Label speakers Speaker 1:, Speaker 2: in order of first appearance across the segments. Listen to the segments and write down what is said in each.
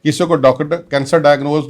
Speaker 1: ਕਿਸੇ ਕੋ doctor cancer diagnose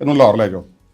Speaker 1: ਇਹਨੂੰ ਲਾਹੌਰ ਲੈ ਜਾਓ,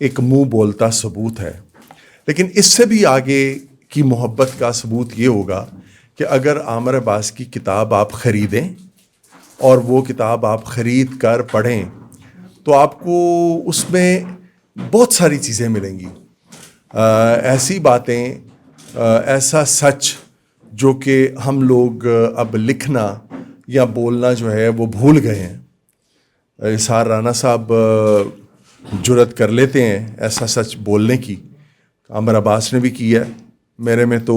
Speaker 2: ایک منہ بولتا ثبوت ہے. لیکن اس سے بھی آگے کی محبت کا ثبوت یہ ہوگا کہ اگر عامر عباس کی کتاب آپ خریدیں اور وہ کتاب آپ خرید کر پڑھیں تو آپ کو اس میں بہت ساری چیزیں ملیں گی, ایسی باتیں, ایسا سچ جو کہ ہم لوگ اب لکھنا یا بولنا جو ہے وہ بھول گئے ہیں. اسحار رانا صاحب جرأت کر لیتے ہیں ایسا سچ بولنے کی, عامر عباس نے بھی کیا ہے, میرے میں تو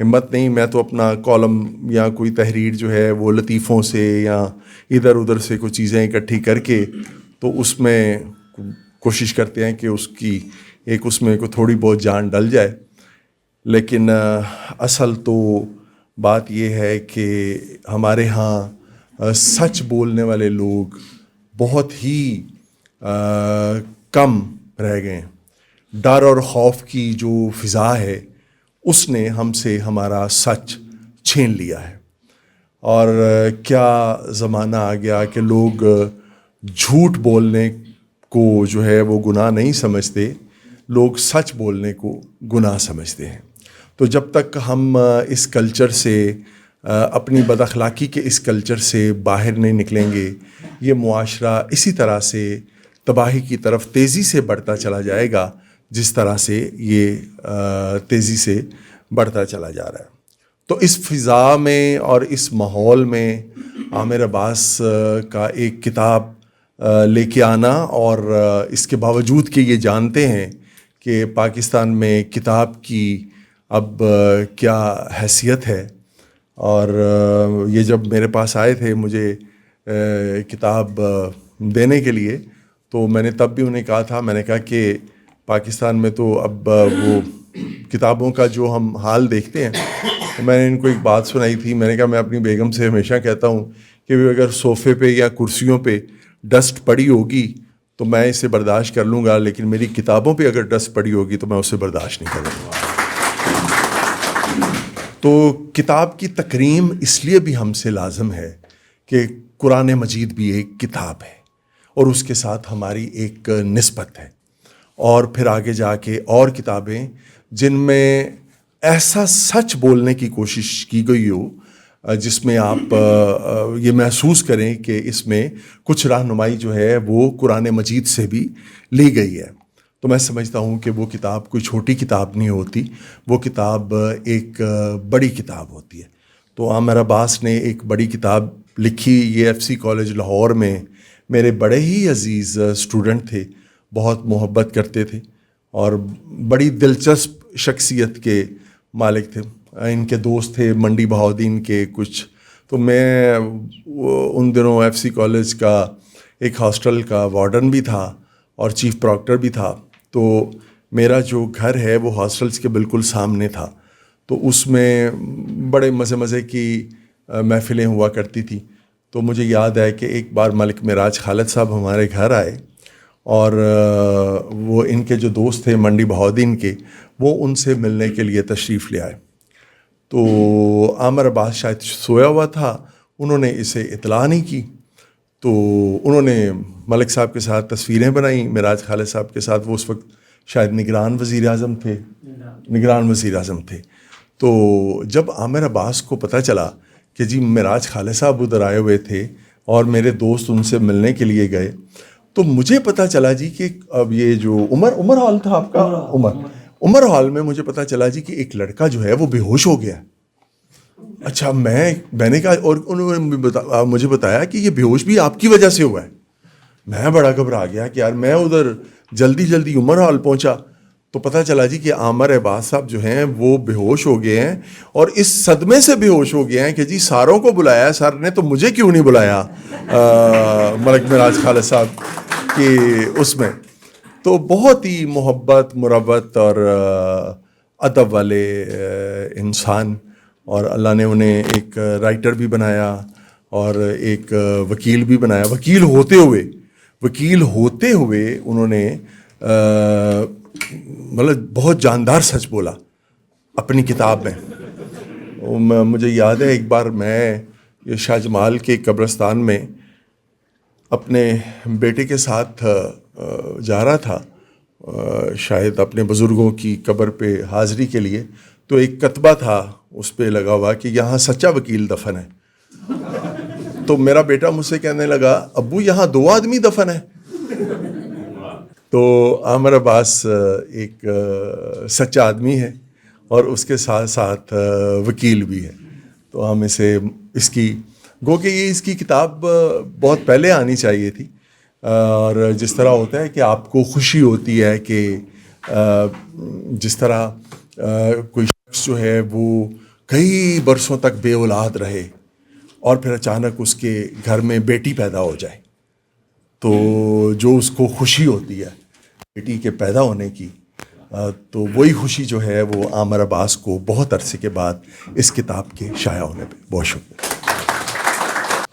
Speaker 2: ہمت نہیں. میں تو اپنا کالم یا کوئی تحریر جو ہے وہ لطیفوں سے یا ادھر ادھر سے کوئی چیزیں اکٹھی کر کے تو اس میں کوشش کرتے ہیں کہ اس کی ایک اس میں کوئی تھوڑی بہت جان ڈل جائے. لیکن اصل تو بات یہ ہے کہ ہمارے ہاں سچ بولنے والے لوگ بہت ہی کم رہ گئے ہیں. ڈر اور خوف کی جو فضا ہے اس نے ہم سے ہمارا سچ چھین لیا ہے. اور کیا زمانہ آ گیا کہ لوگ جھوٹ بولنے کو جو ہے وہ گناہ نہیں سمجھتے, لوگ سچ بولنے کو گناہ سمجھتے ہیں. تو جب تک ہم اس کلچر سے, اپنی بد اخلاقی کے اس کلچر سے باہر نہیں نکلیں گے, یہ معاشرہ اسی طرح سے تباہی کی طرف تیزی سے بڑھتا چلا جائے گا جس طرح سے یہ تیزی سے بڑھتا چلا جا رہا ہے. تو اس فضا میں اور اس ماحول میں عامر عباس کا ایک کتاب لے کے آنا, اور اس کے باوجود کہ یہ جانتے ہیں کہ پاکستان میں کتاب کی اب کیا حیثیت ہے, اور یہ جب میرے پاس آئے تھے مجھے کتاب دینے کے لیے تو میں نے تب بھی انہیں کہا تھا, میں نے کہا کہ پاکستان میں تو اب وہ کتابوں کا جو ہم حال دیکھتے ہیں, تو میں نے ان کو ایک بات سنائی تھی. میں نے کہا میں اپنی بیگم سے ہمیشہ کہتا ہوں کہ اگر صوفے پہ یا کرسیوں پہ ڈسٹ پڑی ہوگی تو میں اسے برداشت کر لوں گا, لیکن میری کتابوں پہ اگر ڈسٹ پڑی ہوگی تو میں اسے برداشت نہیں کروں گا. تو کتاب کی تکریم اس لیے بھی ہم سے لازم ہے کہ قرآن مجید بھی ایک کتاب ہے اور اس کے ساتھ ہماری ایک نسبت ہے, اور پھر آگے جا کے اور کتابیں جن میں ایسا سچ بولنے کی کوشش کی گئی ہو جس میں آپ یہ محسوس کریں کہ اس میں کچھ رہنمائی جو ہے وہ قرآن مجید سے بھی لی گئی ہے. تو میں سمجھتا ہوں کہ وہ کتاب کوئی چھوٹی کتاب نہیں ہوتی, وہ کتاب ایک بڑی کتاب ہوتی ہے. تو عامر عباس نے ایک بڑی کتاب لکھی. یہ FC کالج لاہور میں میرے بڑے ہی عزیز اسٹوڈنٹ تھے, بہت محبت کرتے تھے اور بڑی دلچسپ شخصیت کے مالک تھے. ان کے دوست تھے منڈی بہاؤدین کے کچھ. تو میں ان دنوں FC کالج کا ایک ہاسٹل کا وارڈن بھی تھا اور چیف پراکٹر بھی تھا. تو میرا جو گھر ہے وہ ہاسٹلس کے بالکل سامنے تھا, تو اس میں بڑے مزے کی محفلیں ہوا کرتی تھی. تو مجھے یاد ہے کہ ایک بار ملک معراج خالد صاحب ہمارے گھر آئے, اور وہ ان کے جو دوست تھے منڈی بہاؤدین کے, وہ ان سے ملنے کے لیے تشریف لے آئے. تو عامر عباس شاید سویا ہوا تھا, انہوں نے اسے اطلاع نہیں کی. تو انہوں نے ملک صاحب کے ساتھ تصویریں بنائیں, معراج خالد صاحب کے ساتھ, وہ اس وقت شاید نگران وزیر اعظم تھے. تو جب عامر عباس کو پتہ چلا کہ جی معراج خالد صاحب ادھر آئے ہوئے تھے اور میرے دوست ان سے ملنے کے لیے گئے, تو مجھے پتہ چلا جی کہ اب یہ جو عمر ہال تھا آپ کا, عمر ہال میں مجھے پتہ چلا جی کہ ایک لڑکا جو ہے وہ بے ہوش ہو گیا. اچھا, میں نے کہا, اور انہوں نے مجھے بتایا کہ یہ بے ہوش بھی آپ کی وجہ سے ہوا ہے. میں بڑا گھبرا گیا کہ یار, میں ادھر جلدی عمر ہال پہنچا تو پتہ چلا جی کہ عامر عباس صاحب جو ہیں وہ بے ہوش ہو گئے ہیں, اور اس صدمے سے بے ہوش ہو گئے ہیں کہ جی ساروں کو بلایا سر نے, تو مجھے کیوں نہیں بلایا ملک معراج خالد صاحب کی اس میں. تو بہت ہی محبت, مروت اور ادب والے انسان, اور اللہ نے انہیں ایک رائٹر بھی بنایا اور ایک وکیل بھی بنایا. وکیل ہوتے ہوئے انہوں نے مطلب بہت جاندار سچ بولا اپنی کتاب میں. مجھے یاد ہے ایک بار میں یہ شاہ جمال کے قبرستان میں اپنے بیٹے کے ساتھ جا رہا تھا, شاید اپنے بزرگوں کی قبر پہ حاضری کے لیے، تو ایک کتبہ تھا اس پہ لگا ہوا کہ یہاں سچا وکیل دفن ہے. تو میرا بیٹا مجھ سے کہنے لگا ابو یہاں 2 آدمی دفن ہیں. تو عامر عباس ایک سچا آدمی ہے اور اس کے ساتھ ساتھ وکیل بھی ہے. تو ہم اس کی گو کہ یہ اس کی کتاب بہت پہلے آنی چاہیے تھی. اور جس طرح ہوتا ہے کہ آپ کو خوشی ہوتی ہے کہ جس طرح کوئی شخص جو ہے وہ کئی برسوں تک بے اولاد رہے اور پھر اچانک اس کے گھر میں بیٹی پیدا ہو جائے، تو جو اس کو خوشی ہوتی ہے بیٹی کے پیدا ہونے کی، تو وہی خوشی جو ہے وہ عامر عباس کو بہت عرصے کے بعد اس کتاب کے شائع ہونے پہ. بہت شکریہ.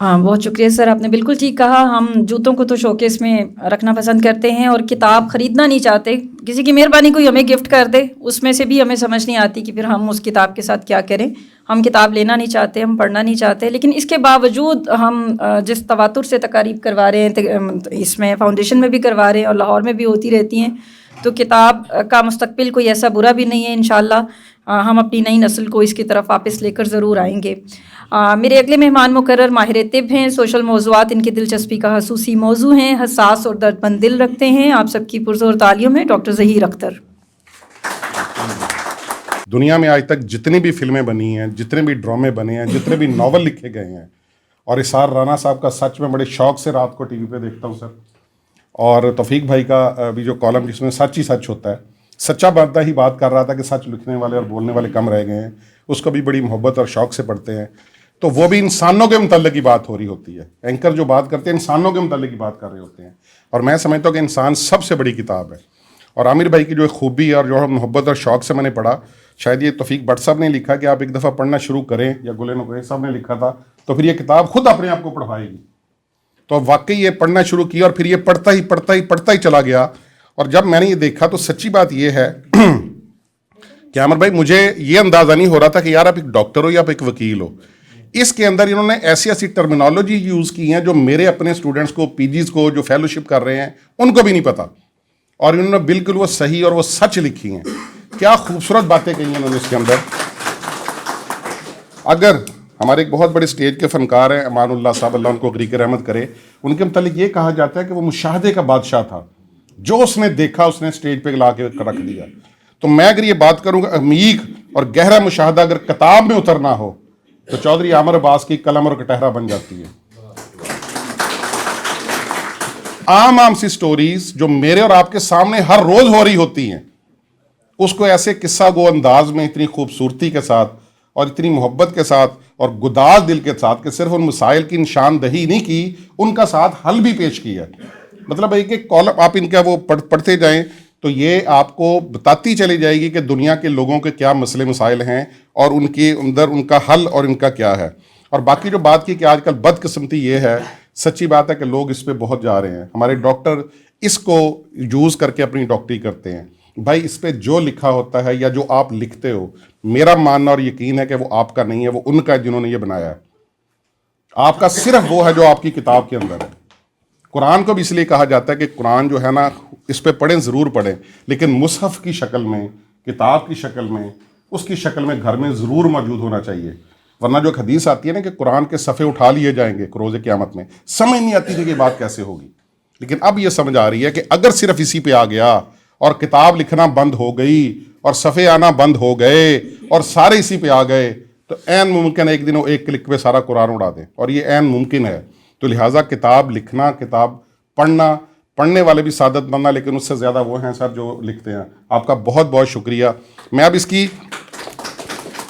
Speaker 3: ہاں بہت شکریہ سر، آپ نے بالکل ٹھیک کہا. ہم جوتوں کو تو شوکیس میں رکھنا پسند کرتے ہیں اور کتاب خریدنا نہیں چاہتے. کسی کی مہربانی کوئی ہمیں گفٹ کر دے، اس میں سے بھی ہمیں سمجھ نہیں آتی کہ پھر ہم اس کتاب کے ساتھ کیا کریں. ہم کتاب لینا نہیں چاہتے، ہم پڑھنا نہیں چاہتے، لیکن اس کے باوجود ہم جس تواتر سے تقاریب کروا رہے ہیں، اس میں فاؤنڈیشن میں بھی کروا رہے ہیں اور لاہور میں بھی ہوتی رہتی ہیں، تو کتاب کا مستقبل کوئی ایسا برا بھی نہیں ہے. انشاءاللہ ہم اپنی نئی نسل کو اس کی طرف واپس لے کر ضرور آئیں گے. میرے اگلے مہمان مقرر ماہر طب ہیں. سوشل موضوعات ان کی دلچسپی کا خصوصی موضوع ہیں. حساس اور درد مند دل رکھتے ہیں. آپ سب کی پرزور تعلیوں میں ڈاکٹر ظہیر اختر.
Speaker 1: دنیا میں آج تک جتنی بھی فلمیں بنی ہیں، جتنے بھی ڈرامے بنے ہیں، جتنے بھی ناول لکھے گئے ہیں، اور اسار رانا صاحب کا سچ میں بڑے شوق سے رات کو ٹی وی پہ دیکھتا ہوں سر. اور توفیق بھائی کا بھی جو کالم جس میں سچ ہی سچ ہوتا ہے، سچا بندہ ہی بات کر رہا تھا کہ سچ لکھنے والے اور بولنے والے کم رہ گئے ہیں، اس کو بھی بڑی محبت اور شوق سے پڑھتے ہیں. تو وہ بھی انسانوں کے متعلق کی بات ہو رہی ہوتی ہے. اینکر جو بات کرتے ہیں انسانوں کے متعلق کی بات کر رہے ہوتے ہیں، اور میں سمجھتا ہوں کہ انسان سب سے بڑی کتاب ہے. اور عامر بھائی کی جو خوبی اور جو محبت اور شوق سے میں نے پڑھا، شاید یہ توفیق بٹ صاحب نے لکھا کہ آپ ایک دفعہ پڑھنا شروع کریں، یا گلے نقوی صاحب نے لکھا تھا، تو پھر یہ کتاب خود اپنے آپ کو پڑھوائے گی. تو واقعی یہ پڑھنا شروع کیا اور پھر یہ پڑھتا ہی چلا گیا. اور جب میں نے یہ دیکھا تو سچی بات یہ ہے کہ عامر بھائی مجھے یہ اندازہ نہیں ہو رہا تھا کہ یار آپ ایک ڈاکٹر ہو یا آپ ایک وکیل ہو. اس کے اندر انہوں نے ایسی ٹرمینالوجی یوز کی ہیں جو میرے اپنے اسٹوڈنٹس کو، پی جیز کو جو فیلوشپ کر رہے ہیں ان کو بھی نہیں پتا، اور انہوں نے بالکل وہ صحیح اور وہ سچ لکھی ہیں. کیا خوبصورت باتیں کہی ہیں انہوں نے اس کے اندر. اگر ہمارے ایک بہت بڑے اسٹیج کے فنکار ہیں امان اللہ صاحب، اللہ ان کو غریق رحمت کرے، ان کے متعلق یہ کہا جاتا ہے کہ وہ مشاہدے کا بادشاہ تھا. جو اس نے دیکھا اس نے اسٹیج پہ لا کے رکھ دیا. تو میں اگر یہ بات کروں کہ عمیق اور گہرا مشاہدہ اگر کتاب میں اترنا ہو تو چودھری عامر عباس کی قلم اور کٹہرا بن جاتی ہے. عام سی سٹوریز جو میرے اور آپ کے سامنے ہر روز ہو رہی ہوتی ہیں، اس کو ایسے قصہ گو انداز میں اتنی خوبصورتی کے ساتھ اور اتنی محبت کے ساتھ اور گداز دل کے ساتھ کہ صرف ان مسائل کی نشاندہی نہیں کی، ان کا ساتھ حل بھی پیش کیا. مطلب ہے کہ کالم آپ ان کا وہ پڑھتے جائیں تو یہ آپ کو بتاتی چلی جائے گی کہ دنیا کے لوگوں کے کیا مسئلے مسائل ہیں اور ان کے اندر ان کا حل اور ان کا کیا ہے. اور باقی جو بات کی کہ آج کل بدقسمتی یہ ہے، سچی بات ہے کہ لوگ اس پہ بہت جا رہے ہیں. ہمارے ڈاکٹر اس کو یوز کر کے اپنی ڈاکٹری کرتے ہیں. بھائی اس پہ جو لکھا ہوتا ہے یا جو آپ لکھتے ہو، میرا ماننا اور یقین ہے کہ وہ آپ کا نہیں ہے، وہ ان کا ہے جنہوں نے یہ بنایا ہے. آپ کا صرف وہ ہے جو آپ کی کتاب کے اندر ہے. قرآن کو بھی اس لیے کہا جاتا ہے کہ قرآن جو ہے نا، اس پہ پڑھیں، ضرور پڑھیں، لیکن مصحف کی شکل میں، کتاب کی شکل میں، اس کی شکل میں گھر میں ضرور موجود ہونا چاہیے. ورنہ جو ایک حدیث آتی ہے نا کہ قرآن کے صفحے اٹھا لیے جائیں گے روز قیامت میں، سمجھ نہیں آتی کہ یہ بات کیسے ہوگی. لیکن اب یہ سمجھ آ رہی ہے کہ اگر صرف اسی پہ آ گیا اور کتاب لکھنا بند ہو گئی اور صفحے آنا بند ہو گئے اور سارے اسی پہ آ گئے، تو عین ممکن ہے ایک دن وہ ایک کلک پہ سارا قرآن اڑا دیں، اور یہ عین ممکن ہے. تو لہٰذا کتاب لکھنا، کتاب پڑھنا، پڑھنے والے بھی سعادت بننا، لیکن اس سے زیادہ وہ ہیں سر جو لکھتے ہیں. آپ کا بہت بہت شکریہ. میں اب اس کی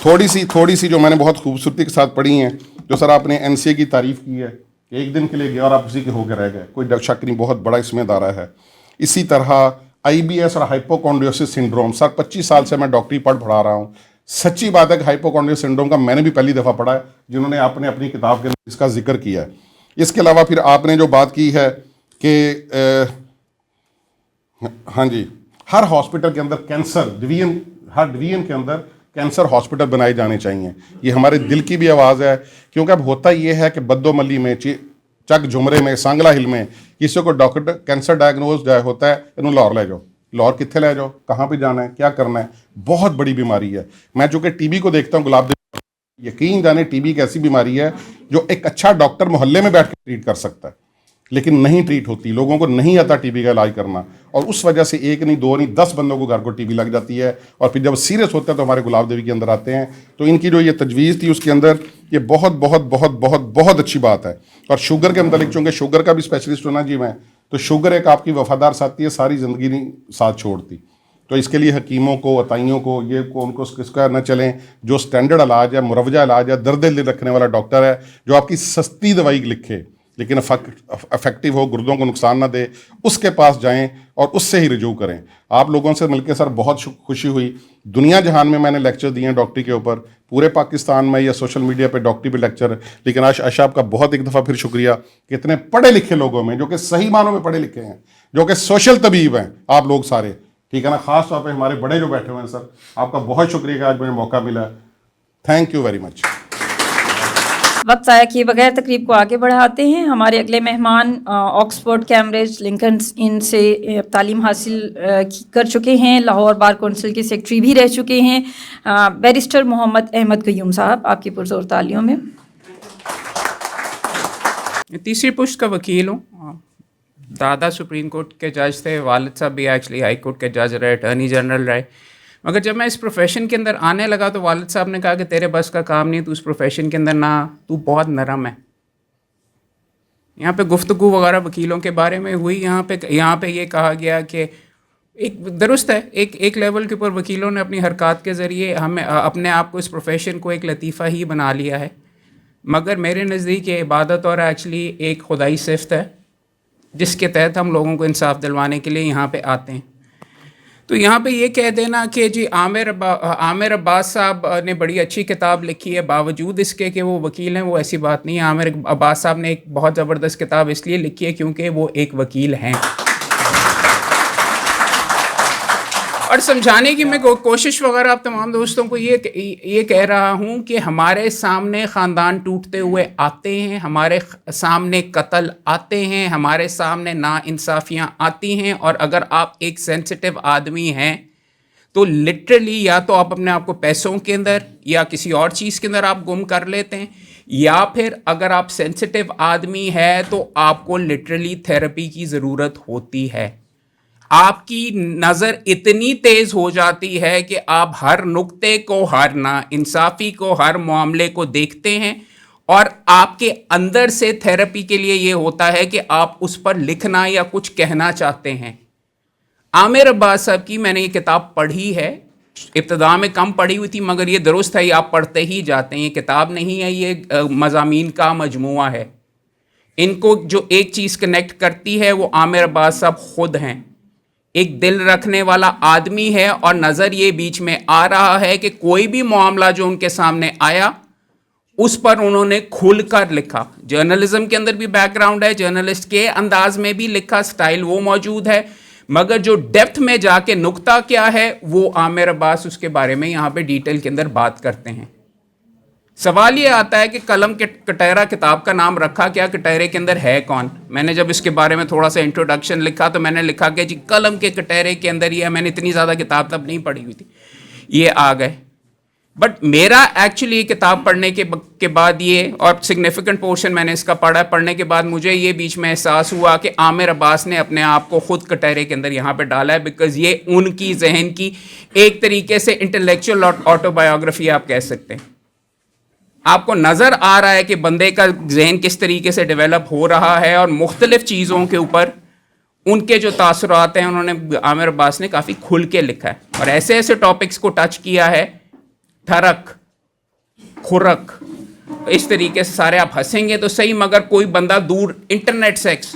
Speaker 1: تھوڑی سی جو میں نے بہت خوبصورتی کے ساتھ پڑھی ہیں، جو سر آپ نے NCA کی تعریف کی ہے کہ ایک دن کے لیے گیا اور آپ اسی کے ہو کے رہ گئے، کوئی شک نہیں، بہت بڑا اس میں ادارہ ہے. اسی طرح IBS اور ہائپوکونڈریوسس سنڈروم، سر 25 سال سے میں ڈاکٹری پڑھا رہا ہوں. سچی بات ہے کہ ہائپوکونڈریوسس سنڈروم کا میں نے بھی پہلی دفعہ پڑھا ہے، جنہوں نے آپ نے اپنی کتاب کے اندر اس کا ذکر کیا ہے. اس کے علاوہ پھر آپ نے جو بات کی ہے کہ ہاں جی، ہر ہاسپٹل کے اندر کینسر ڈویژن، ہر ڈویژن کے اندر کینسر ہاسپٹل بنائے جانے چاہیے. یہ ہمارے دل کی بھی آواز ہے، کیونکہ اب ہوتا یہ ہے کہ بدو ملی میں، چک جمرے میں، سانگلا ہل میں کسی کو ڈاکٹر کینسر ڈائگنوز ہوتا ہے، انہوں لاہور لے جاؤ، لاہور کتنے لے جاؤ, کہاں پہ جانا ہے, کیا کرنا ہے. بہت بڑی بیماری ہے. میں چونکہ ٹی بی کو دیکھتا ہوں گلاب دیوی, یقین جانے ٹی بی ایک ایسی بیماری ہے جو ایک اچھا ڈاکٹر محلے میں بیٹھ کے ٹریٹ کر سکتا ہے, لیکن نہیں ٹریٹ ہوتی. لوگوں کو نہیں آتا ٹی بی کا علاج کرنا, اور اس وجہ سے ایک نہیں, دو نہیں, 10 بندوں کو گھر کو ٹی بی لگ جاتی ہے, اور پھر جب سیریس ہوتا ہے تو ہمارے گلاب دیوی کے اندر آتے ہیں. تو ان کی جو یہ تجویز تھی اس کے اندر یہ بہت بہت بہت بہت بہت اچھی بات ہے. اور شوگر کے متعلق, چونکہ شوگر کا بھی اسپیشلسٹ ہونا جی میں, تو شوگر ایک آپ کی وفادار ساتھی ہے, ساری زندگی نہیں ساتھ چھوڑتی. تو اس کے لیے حکیموں کو, عطائیوں کو, یہ کو ان کو اس کا نہ چلیں. جو سٹینڈرڈ علاج ہے, مروجہ علاج ہے, درد دل رکھنے والا ڈاکٹر ہے, جو آپ کی سستی دوائی لکھے لیکن افیکٹو ہو, گردوں کو نقصان نہ دے, اس کے پاس جائیں اور اس سے ہی رجوع کریں. آپ لوگوں سے مل کے سر بہت خوشی ہوئی. دنیا جہان میں میں نے لیکچر دیے ہیں ڈاکٹری کے اوپر, پورے پاکستان میں یا سوشل میڈیا پہ ڈاکٹری پہ لیکچر, لیکن عائشہ آپ کا بہت ایک دفعہ پھر شکریہ کہ اتنے پڑھے لکھے لوگوں میں, جو کہ صحیح معنوں میں پڑھے لکھے ہیں, جو کہ سوشل طبیب ہیں آپ لوگ سارے, ٹھیک ہے نا, خاص طور پہ ہمارے بڑے جو بیٹھے ہوئے ہیں, سر آپ کا بہت شکریہ کہ آج مجھے موقع ملا. Thank you very much.
Speaker 3: وقت ضائع کیے بغیر تقریب کو آگے بڑھاتے ہیں. ہمارے اگلے مہمان آکسفورڈ, کیمبرج, لنکن ان سے تعلیم حاصل کر چکے ہیں, لاہور بار کونسل کے سیکرٹری بھی رہ چکے ہیں, بیرسٹر محمد احمد قیوم صاحب, آپ کی پرزور تالیوں میں.
Speaker 4: تیسری پشت کا وکیل ہوں. دادا سپریم کورٹ کے جج تھے, والد صاحب بھی ایکچولی ہائی کورٹ کے جج رہے, اٹارنی جنرل رہے. مگر جب میں اس پروفیشن کے اندر آنے لگا تو والد صاحب نے کہا کہ تیرے بس کا کام نہیں, تو اس پروفیشن کے اندر نہ, تو بہت نرم ہے. یہاں پہ گفتگو وغیرہ وکیلوں کے بارے میں ہوئی. یہاں پہ یہ کہا گیا کہ ایک درست ہے, ایک لیول کے اوپر وکیلوں نے اپنی حرکات کے ذریعے ہمیں اپنے آپ کو, اس پروفیشن کو ایک لطیفہ ہی بنا لیا ہے. مگر میرے نزدیک یہ عبادت اور ایکچولی ایک خدائی صفت ہے جس کے تحت ہم لوگوں کو انصاف دلوانے کے لیے یہاں پہ آتے ہیں. تو یہاں پہ یہ کہہ دینا کہ جی عامر عباس صاحب نے بڑی اچھی کتاب لکھی ہے باوجود اس کے کہ وہ وکیل ہیں, وہ ایسی بات نہیں ہے. عامر عباس صاحب نے ایک بہت زبردست کتاب اس لیے لکھی ہے کیونکہ وہ ایک وکیل ہیں. اور سمجھانے کی میں کوشش وغیرہ آپ تمام دوستوں کو یہ کہہ رہا ہوں کہ ہمارے سامنے خاندان ٹوٹتے ہوئے آتے ہیں, ہمارے سامنے قتل آتے ہیں, ہمارے سامنے ناانصافیاں آتی ہیں, اور اگر آپ ایک سینسٹیو آدمی ہیں تو لٹرلی یا تو آپ اپنے آپ کو پیسوں کے اندر یا کسی اور چیز کے اندر آپ گم کر لیتے ہیں, یا پھر اگر آپ سینسٹیو آدمی ہے تو آپ کو لٹرلی تھیراپی کی ضرورت ہوتی ہے. آپ کی نظر اتنی تیز ہو جاتی ہے کہ آپ ہر نقطے کو, ہر ناانصافی کو, ہر معاملے کو دیکھتے ہیں, اور آپ کے اندر سے تھیراپی کے لیے یہ ہوتا ہے کہ آپ اس پر لکھنا یا کچھ کہنا چاہتے ہیں. عامر عباس صاحب کی میں نے یہ کتاب پڑھی ہے, ابتدا میں کم پڑھی ہوئی تھی, مگر یہ درست ہے, یہ آپ پڑھتے ہی جاتے ہیں. یہ کتاب نہیں ہے, یہ مضامین کا مجموعہ ہے. ان کو جو ایک چیز کنیکٹ کرتی ہے وہ عامر عباس صاحب خود ہیں. ایک دل رکھنے والا آدمی ہے, اور نظر یہ بیچ میں آ رہا ہے کہ کوئی بھی معاملہ جو ان کے سامنے آیا اس پر انہوں نے کھل کر لکھا. جرنلزم کے اندر بھی بیک گراؤنڈ ہے, جرنلسٹ کے انداز میں بھی لکھا, سٹائل وہ موجود ہے, مگر جو ڈیپتھ میں جا کے نقطہ کیا ہے وہ عامر عباس اس کے بارے میں یہاں پہ ڈیٹیل کے اندر بات کرتے ہیں. سوال یہ آتا ہے کہ قلم کے کٹہرا کتاب کا نام رکھا کیا, کٹہرے کے اندر ہے کون؟ میں نے جب اس کے بارے میں تھوڑا سا انٹروڈکشن لکھا تو میں نے لکھا کہ جی قلم کے کٹہرے کے اندر یہ ہے. میں نے اتنی زیادہ کتاب تب نہیں پڑھی ہوئی تھی, یہ آ گئے. بٹ میرا ایکچولی یہ کتاب پڑھنے کے بعد یہ, اور سگنیفیکنٹ پورشن میں نے اس کا پڑھا, پڑھنے کے بعد مجھے یہ بیچ میں احساس ہوا کہ عامر عباس نے اپنے آپ کو خود کٹہرے کے اندر یہاں پہ ڈالا ہے, بیکاز یہ ان کی ذہن کی ایک طریقے سے انٹلیکچوئل آٹو بایوگرافی آپ کہہ سکتے ہیں. آپ کو نظر آ رہا ہے کہ بندے کا ذہن کس طریقے سے ڈیولپ ہو رہا ہے, اور مختلف چیزوں کے اوپر ان کے جو تاثرات ہیں انہوں نے عامر عباس نے کافی کھل کے لکھا ہے, اور ایسے ایسے ٹاپکس کو ٹچ کیا ہے, تھرک, خرک, اس طریقے سے سارے. آپ ہنسیں گے تو صحیح, مگر کوئی بندہ دور, انٹرنیٹ سیکس,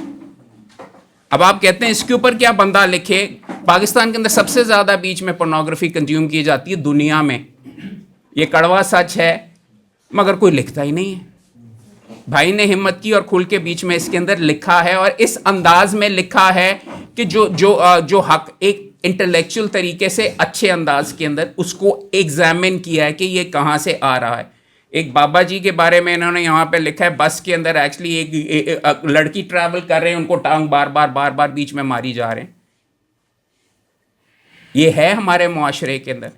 Speaker 4: اب آپ کہتے ہیں اس کے اوپر کیا بندہ لکھے. پاکستان کے اندر سب سے زیادہ بیچ میں پورنوگرافی کنزیوم کی جاتی ہے دنیا میں, یہ کڑوا سچ ہے, مگر کوئی لکھتا ہی نہیں ہے. بھائی نے ہمت کی اور کھل کے بیچ میں اس کے اندر لکھا ہے, اور اس انداز میں لکھا ہے کہ جو حق ایک انٹلیکچوئل طریقے سے اچھے انداز کے اندر اس کو ایگزامن کیا ہے کہ یہ کہاں سے آ رہا ہے. ایک بابا جی کے بارے میں انہوں نے یہاں پہ لکھا ہے, بس کے اندر ایکچولی ایک لڑکی ٹریول کر رہے ہیں, ان کو ٹانگ بار بار بیچ میں ماری جا رہے ہیں. یہ ہے ہمارے معاشرے کے اندر.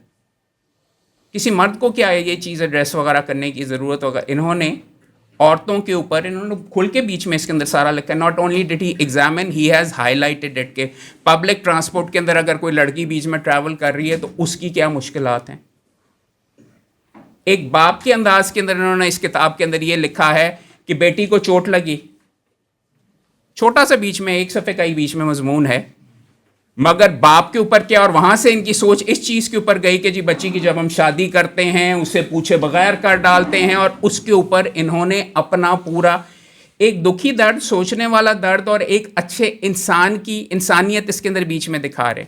Speaker 4: کسی مرد کو کیا ہے یہ چیز ایڈریس وغیرہ کرنے کی ضرورت ہوگا. انہوں نے عورتوں کے اوپر انہوں نے کھل کے بیچ میں اس کے اندر سارا لکھا ہے. Not only did he examine, he has ہائی لائٹڈ اٹ کہ پبلک ٹرانسپورٹ کے اندر اگر کوئی لڑکی بیچ میں ٹریول کر رہی ہے تو اس کی کیا مشکلات ہیں. ایک باپ کے انداز کے اندر انہوں نے اس کتاب کے اندر یہ لکھا ہے کہ بیٹی کو چوٹ لگی, چھوٹا سا بیچ میں 1 صفحے کا ہی بیچ میں مضمون ہے, مگر باپ کے اوپر کیا, اور وہاں سے ان کی سوچ اس چیز کے اوپر گئی کہ جی بچی کی جب ہم شادی کرتے ہیں اسے پوچھے بغیر کر ڈالتے ہیں, اور اس کے اوپر انہوں نے اپنا پورا ایک دکھی درد, سوچنے والا درد اور ایک اچھے انسان کی انسانیت اس کے اندر بیچ میں دکھا رہے.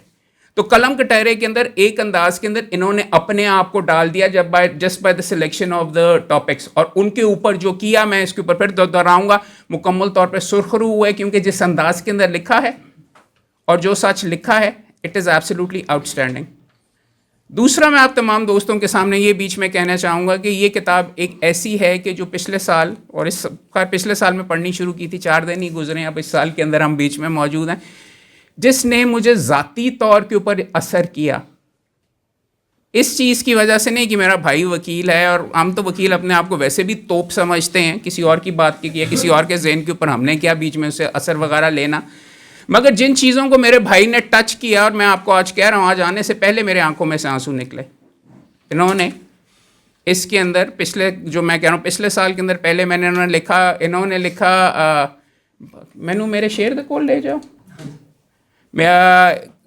Speaker 4: تو قلم کٹہرے کے اندر ایک انداز کے اندر انہوں نے اپنے آپ کو ڈال دیا just by the selection of the topics, اور ان کے اوپر جو کیا میں اس کے اوپر پھر دہراؤں گا, مکمل طور پہ سرخرو ہوئے کیونکہ جس انداز کے اندر لکھا ہے اور جو سچ لکھا ہے it is absolutely out standing. دوسرا میں آپ تمام دوستوں کے سامنے یہ بیچ میں کہنا چاہوں گا کہ یہ کتاب ایک ایسی ہے کہ جو پچھلے سال اور اس پچھلے سال میں پڑھنی شروع کی تھی, 4 دن ہی گزرے, اب اس سال کے اندر ہم بیچ میں موجود ہیں, جس نے مجھے ذاتی طور کے اوپر اثر کیا. اس چیز کی وجہ سے نہیں کہ میرا بھائی وکیل ہے, اور ہم تو وکیل اپنے آپ کو ویسے بھی توپ سمجھتے ہیں, کسی اور کی بات کی کسی اور کے ذہن کے اوپر ہم نے کیا بیچ میں اسے اثر وغیرہ لینا. مگر جن چیزوں کو میرے بھائی نے ٹچ کیا, اور میں آپ کو آج کہہ رہا ہوں آج آنے سے پہلے میرے آنکھوں میں سے آنسو نکلے. انہوں نے اس کے اندر پچھلے جو میں کہہ رہا ہوں پچھلے سال کے اندر پہلے انہوں نے لکھا مینو میرے شعر دے کول لے جاؤ.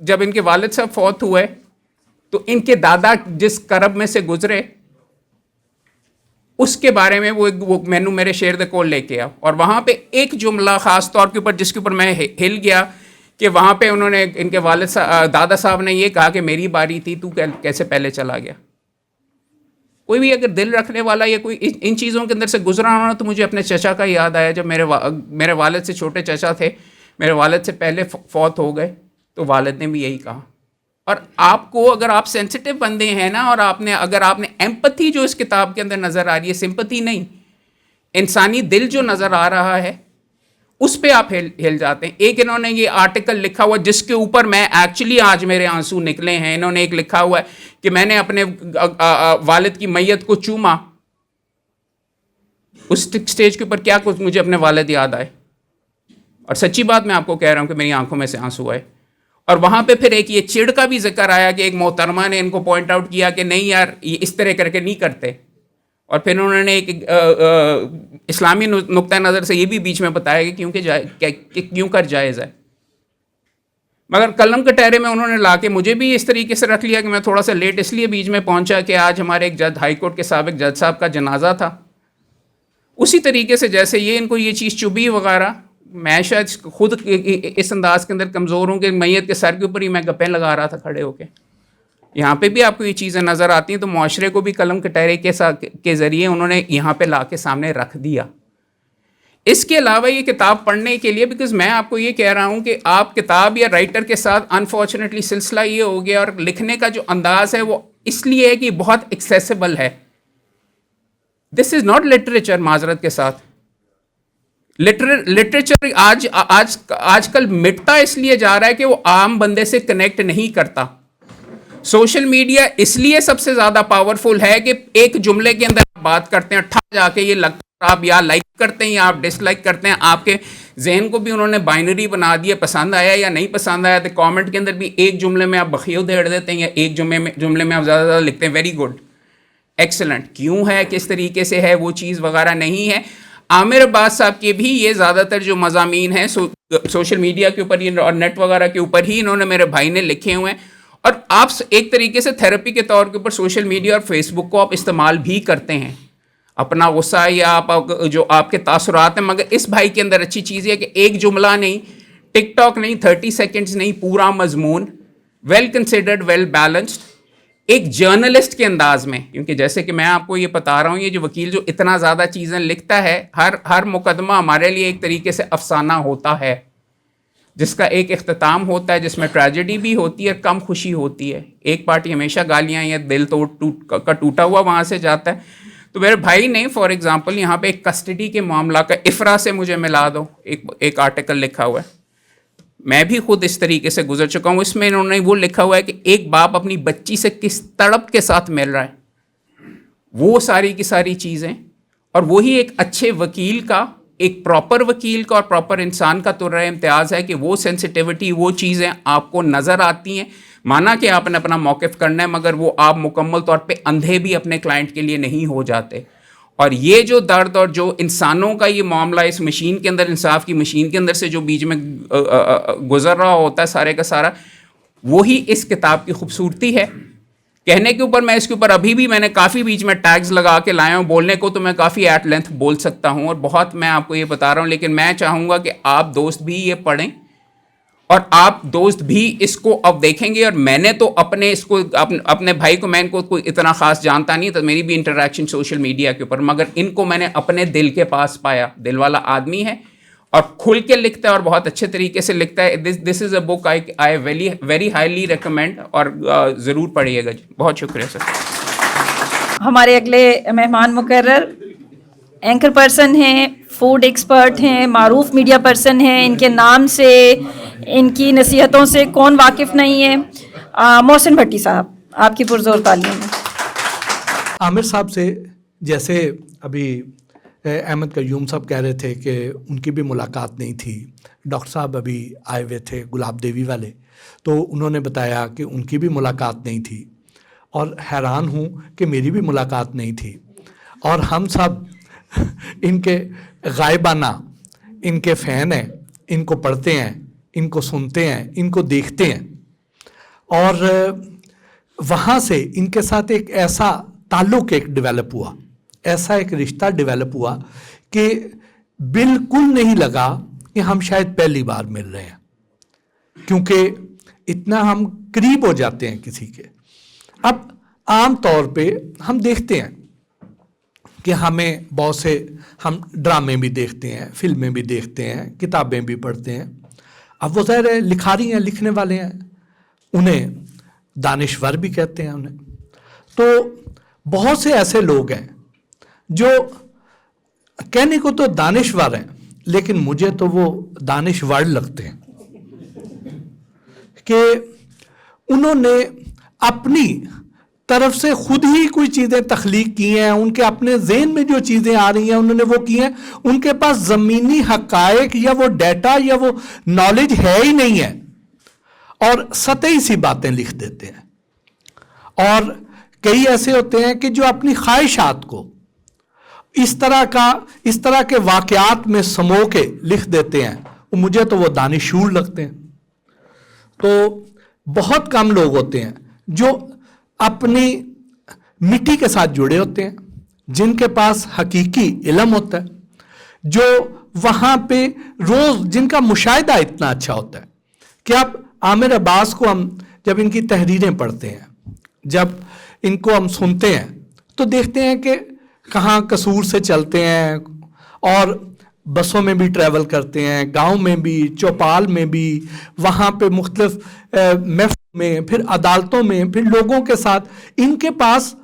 Speaker 4: جب ان کے والد صاحب فوت ہوئے تو ان کے دادا جس کرب میں سے گزرے اس کے بارے میں وہ مینو میرے شعر دے کول لے کے آؤ, اور وہاں پہ ایک جملہ خاص طور کے اوپر جس کے اوپر میں ہل گیا کہ وہاں پہ انہوں نے ان کے والد دادا صاحب نے یہ کہا کہ میری باری تھی, تو کیسے پہلے چلا گیا. کوئی بھی اگر دل رکھنے والا یا کوئی ان چیزوں کے اندر سے گزرا ہونا تو مجھے اپنے چچا کا یاد آیا. جب میرے والد سے چھوٹے چچا تھے, میرے والد سے پہلے فوت ہو گئے, تو والد نے بھی یہی کہا. اور آپ کو اگر آپ سینسٹیو بندے ہیں نا, اور اگر آپ نے ایمپتھی جو اس کتاب کے اندر نظر آ رہی ہے, سمپتھی نہیں, انسانی دل جو نظر آ رہا ہے اس پہ آپ ہل جاتے ہیں. ایک انہوں نے یہ آرٹیکل لکھا ہوا جس کے اوپر میں ایکچولی آج میرے آنسو نکلے ہیں. انہوں نے ایک لکھا ہوا ہے کہ میں نے اپنے والد کی میت کو چوما, اس سٹیج کے اوپر کیا کچھ مجھے اپنے والد یاد آئے, اور سچی بات میں آپ کو کہہ رہا ہوں کہ میری آنکھوں میں سے آنسو آئے. اور وہاں پہ پھر ایک یہ چڑ کا بھی ذکر آیا کہ ایک محترمہ نے ان کو پوائنٹ آؤٹ کیا کہ نہیں یار یہ اس طرح کر کے نہیں کرتے, اور پھر انہوں نے ایک اسلامی نقطہ نظر سے یہ بھی بیچ میں بتایا کہ کیوں کر جائز ہے. مگر قلم کٹہرے میں انہوں نے لا کے مجھے بھی اس طریقے سے رکھ لیا کہ میں تھوڑا سا لیٹ اس لیے بیچ میں پہنچا کہ آج ہمارے ایک جج ہائی کورٹ کے سابق جج صاحب کا جنازہ تھا. اسی طریقے سے جیسے یہ ان کو یہ چیز چبھی وغیرہ, میں شاید خود اس انداز کے اندر کمزور ہوں کہ میت کے سر کے اوپر ہی میں گپیں لگا رہا تھا کھڑے ہو کے. یہاں پہ بھی آپ کو یہ چیزیں نظر آتی ہیں, تو معاشرے کو بھی قلم کٹہرے کے ذریعے انہوں نے یہاں پہ لا کے سامنے رکھ دیا. اس کے علاوہ یہ کتاب پڑھنے کے لیے, بیکاز میں آپ کو یہ کہہ رہا ہوں کہ آپ کتاب یا رائٹر کے ساتھ انفارچونیٹلی سلسلہ یہ ہو گیا, اور لکھنے کا جو انداز ہے وہ اس لیے ہے کہ بہت ایکسیسیبل ہے. دس از ناٹ لٹریچر, معذرت کے ساتھ لٹریچر آج کل مٹتا اس لیے جا رہا ہے کہ وہ عام بندے سے کنیکٹ نہیں کرتا. سوشل میڈیا اس لیے سب سے زیادہ پاورفل ہے کہ ایک جملے کے اندر آپ بات کرتے ہیں, ٹھا جا کے یہ لگتا ہے آپ یا لائک کرتے ہیں یا آپ ڈس لائک کرتے ہیں. آپ کے ذہن کو بھی انہوں نے بائنری بنا دیا, پسند آیا یا نہیں پسند آیا. تو کامنٹ کے اندر بھی ایک جملے میں آپ بخیو دھیڑ دیتے ہیں, یا ایک جملے میں آپ زیادہ زیادہ لکھتے ہیں ویری گڈ, ایکسلنٹ. کیوں ہے, کس طریقے سے ہے, وہ چیز وغیرہ نہیں ہے. عامر عباس صاحب کے بھی یہ زیادہ تر جو مضامین ہیں سوشل میڈیا کے اوپر اور نیٹ وغیرہ کے اوپر ہی انہوں نے میرے بھائی نے لکھے ہوئے ہیں. اور آپ ایک طریقے سے تھیراپی کے طور کے اوپر سوشل میڈیا اور فیس بک کو آپ استعمال بھی کرتے ہیں, اپنا غصہ یا آپ جو آپ کے تاثرات ہیں. مگر اس بھائی کے اندر اچھی چیز ہے کہ ایک جملہ نہیں, ٹک ٹاک نہیں, 30 سیکنڈز نہیں, پورا مضمون ویل کنسیڈرڈ, ویل بیلنسڈ, ایک جرنلسٹ کے انداز میں. کیونکہ جیسے کہ میں آپ کو یہ بتا رہا ہوں, یہ جو وکیل جو اتنا زیادہ چیزیں لکھتا ہے, ہر مقدمہ ہمارے لیے ایک طریقے سے افسانہ ہوتا ہے, جس کا ایک اختتام ہوتا ہے, جس میں ٹریجڈی بھی ہوتی ہے, کم خوشی ہوتی ہے. ایک پارٹی ہمیشہ گالیاں یا دل کا ٹوٹا ہوا وہاں سے جاتا ہے. تو میرے بھائی نے فار ایگزامپل یہاں پہ ایک کسٹڈی کے معاملہ کا افرا سے مجھے ملا دو, ایک آرٹیکل لکھا ہوا ہے. میں بھی خود اس طریقے سے گزر چکا ہوں. اس میں انہوں نے وہ لکھا ہوا ہے کہ ایک باپ اپنی بچی سے کس تڑپ کے ساتھ مل رہا ہے, وہ ساری کی ساری چیزیں. اور وہی ایک اچھے وکیل کا, ایک پراپر وکیل کا اور پراپر انسان کا تو رہا امتیاز ہے کہ وہ سینسٹیوٹی, وہ چیزیں آپ کو نظر آتی ہیں. مانا کہ آپ نے اپنا موقف کرنا ہے, مگر وہ آپ مکمل طور پہ اندھے بھی اپنے کلائنٹ کے لیے نہیں ہو جاتے. اور یہ جو درد اور جو انسانوں کا یہ معاملہ اس مشین کے اندر, انصاف کی مشین کے اندر سے جو بیچ میں گزر رہا ہوتا ہے سارے کا سارا, وہی اس کتاب کی خوبصورتی ہے. کہنے کے اوپر میں اس کے اوپر ابھی بھی میں نے کافی بیچ میں ٹیگز لگا کے لایا ہوں, بولنے کو تو میں کافی ایٹ لینتھ بول سکتا ہوں اور بہت میں آپ کو یہ بتا رہا ہوں, لیکن میں چاہوں گا کہ آپ دوست بھی یہ پڑھیں اور آپ دوست بھی اس کو اب دیکھیں گے. اور میں نے تو اپنے اس کو اپنے بھائی کو, میں ان کو کوئی اتنا خاص جانتا نہیں, تو میری بھی انٹریکشن سوشل میڈیا کے اوپر, مگر ان کو میں نے اپنے دل کے پاس پایا. دل والا آدمی ہے اور کھل کے لکھتا ہے اور بہت اچھے طریقے سے لکھتا ہے. دس از اے بک آئی ویری ہائیلی ریکمینڈ, اور ضرور پڑھیے گا جی. بہت شکریہ سر.
Speaker 3: ہمارے اگلے مہمان مقرر اینکر پرسن ہیں, فوڈ ایکسپرٹ ہیں, معروف میڈیا پرسن ہیں. ان کے نام سے, ان کی نصیحتوں سے کون واقف نہیں ہے. محسن بھٹی صاحب, آپ کی پرزور تعلیم ہے.
Speaker 5: عامر صاحب سے جیسے ابھی احمد قیوم صاحب کہہ رہے تھے کہ ان کی بھی ملاقات نہیں تھی, ڈاکٹر صاحب ابھی آئے ہوئے تھے گلاب دیوی والے, تو انہوں نے بتایا کہ ان کی بھی ملاقات نہیں تھی, اور حیران ہوں کہ میری بھی ملاقات نہیں تھی. اور ہم سب ان کے غائبانہ ان کے فین ہیں, ان کو پڑھتے ہیں, ان کو سنتے ہیں, ان کو دیکھتے ہیں. اور وہاں سے ان کے ساتھ ایک ایسا تعلق ایک ڈیولپ ہوا, ایسا ایک رشتہ ڈیولپ ہوا کہ بالکل نہیں لگا کہ ہم شاید پہلی بار مل رہے ہیں, کیونکہ اتنا ہم قریب ہو جاتے ہیں کسی کے. اب عام طور پہ ہم دیکھتے ہیں کہ ہمیں بہت سے, ہم ڈرامے بھی دیکھتے ہیں, فلمیں بھی دیکھتے ہیں, کتابیں بھی پڑھتے ہیں. اب وہ ظاہر ہے لکھاری ہیں, لکھنے والے ہیں, انہیں دانشور بھی کہتے ہیں انہیں. تو بہت سے ایسے لوگ ہیں جو کہنے کو تو دانشور ہیں, لیکن مجھے تو وہ دانشور لگتے ہیں کہ انہوں نے اپنی طرف سے خود ہی کوئی چیزیں تخلیق کی ہیں. ان کے اپنے ذہن میں جو چیزیں آ رہی ہیں انہوں نے وہ کی ہیں. ان کے پاس زمینی حقائق یا وہ ڈیٹا یا وہ نالج ہے ہی نہیں ہے, اور سطحی سی باتیں لکھ دیتے ہیں. اور کئی ایسے ہوتے ہیں کہ جو اپنی خواہشات کو اس طرح کے واقعات میں سمو کے لکھ دیتے ہیں. مجھے تو وہ دانشور لگتے ہیں. تو بہت کم لوگ ہوتے ہیں جو اپنی مٹی کے ساتھ جڑے ہوتے ہیں, جن کے پاس حقیقی علم ہوتا ہے, جو وہاں پہ روز جن کا مشاہدہ اتنا اچھا ہوتا ہے کہ اب عامر عباس کو ہم جب ان کی تحریریں پڑھتے ہیں, جب ان کو ہم سنتے ہیں, تو دیکھتے ہیں کہ کہاں قصور سے چلتے ہیں, اور بسوں میں بھی ٹریول کرتے ہیں, گاؤں میں بھی, چوپال میں بھی, وہاں پہ مختلف محفل میں, پھر عدالتوں میں, پھر لوگوں کے ساتھ. ان کے پاس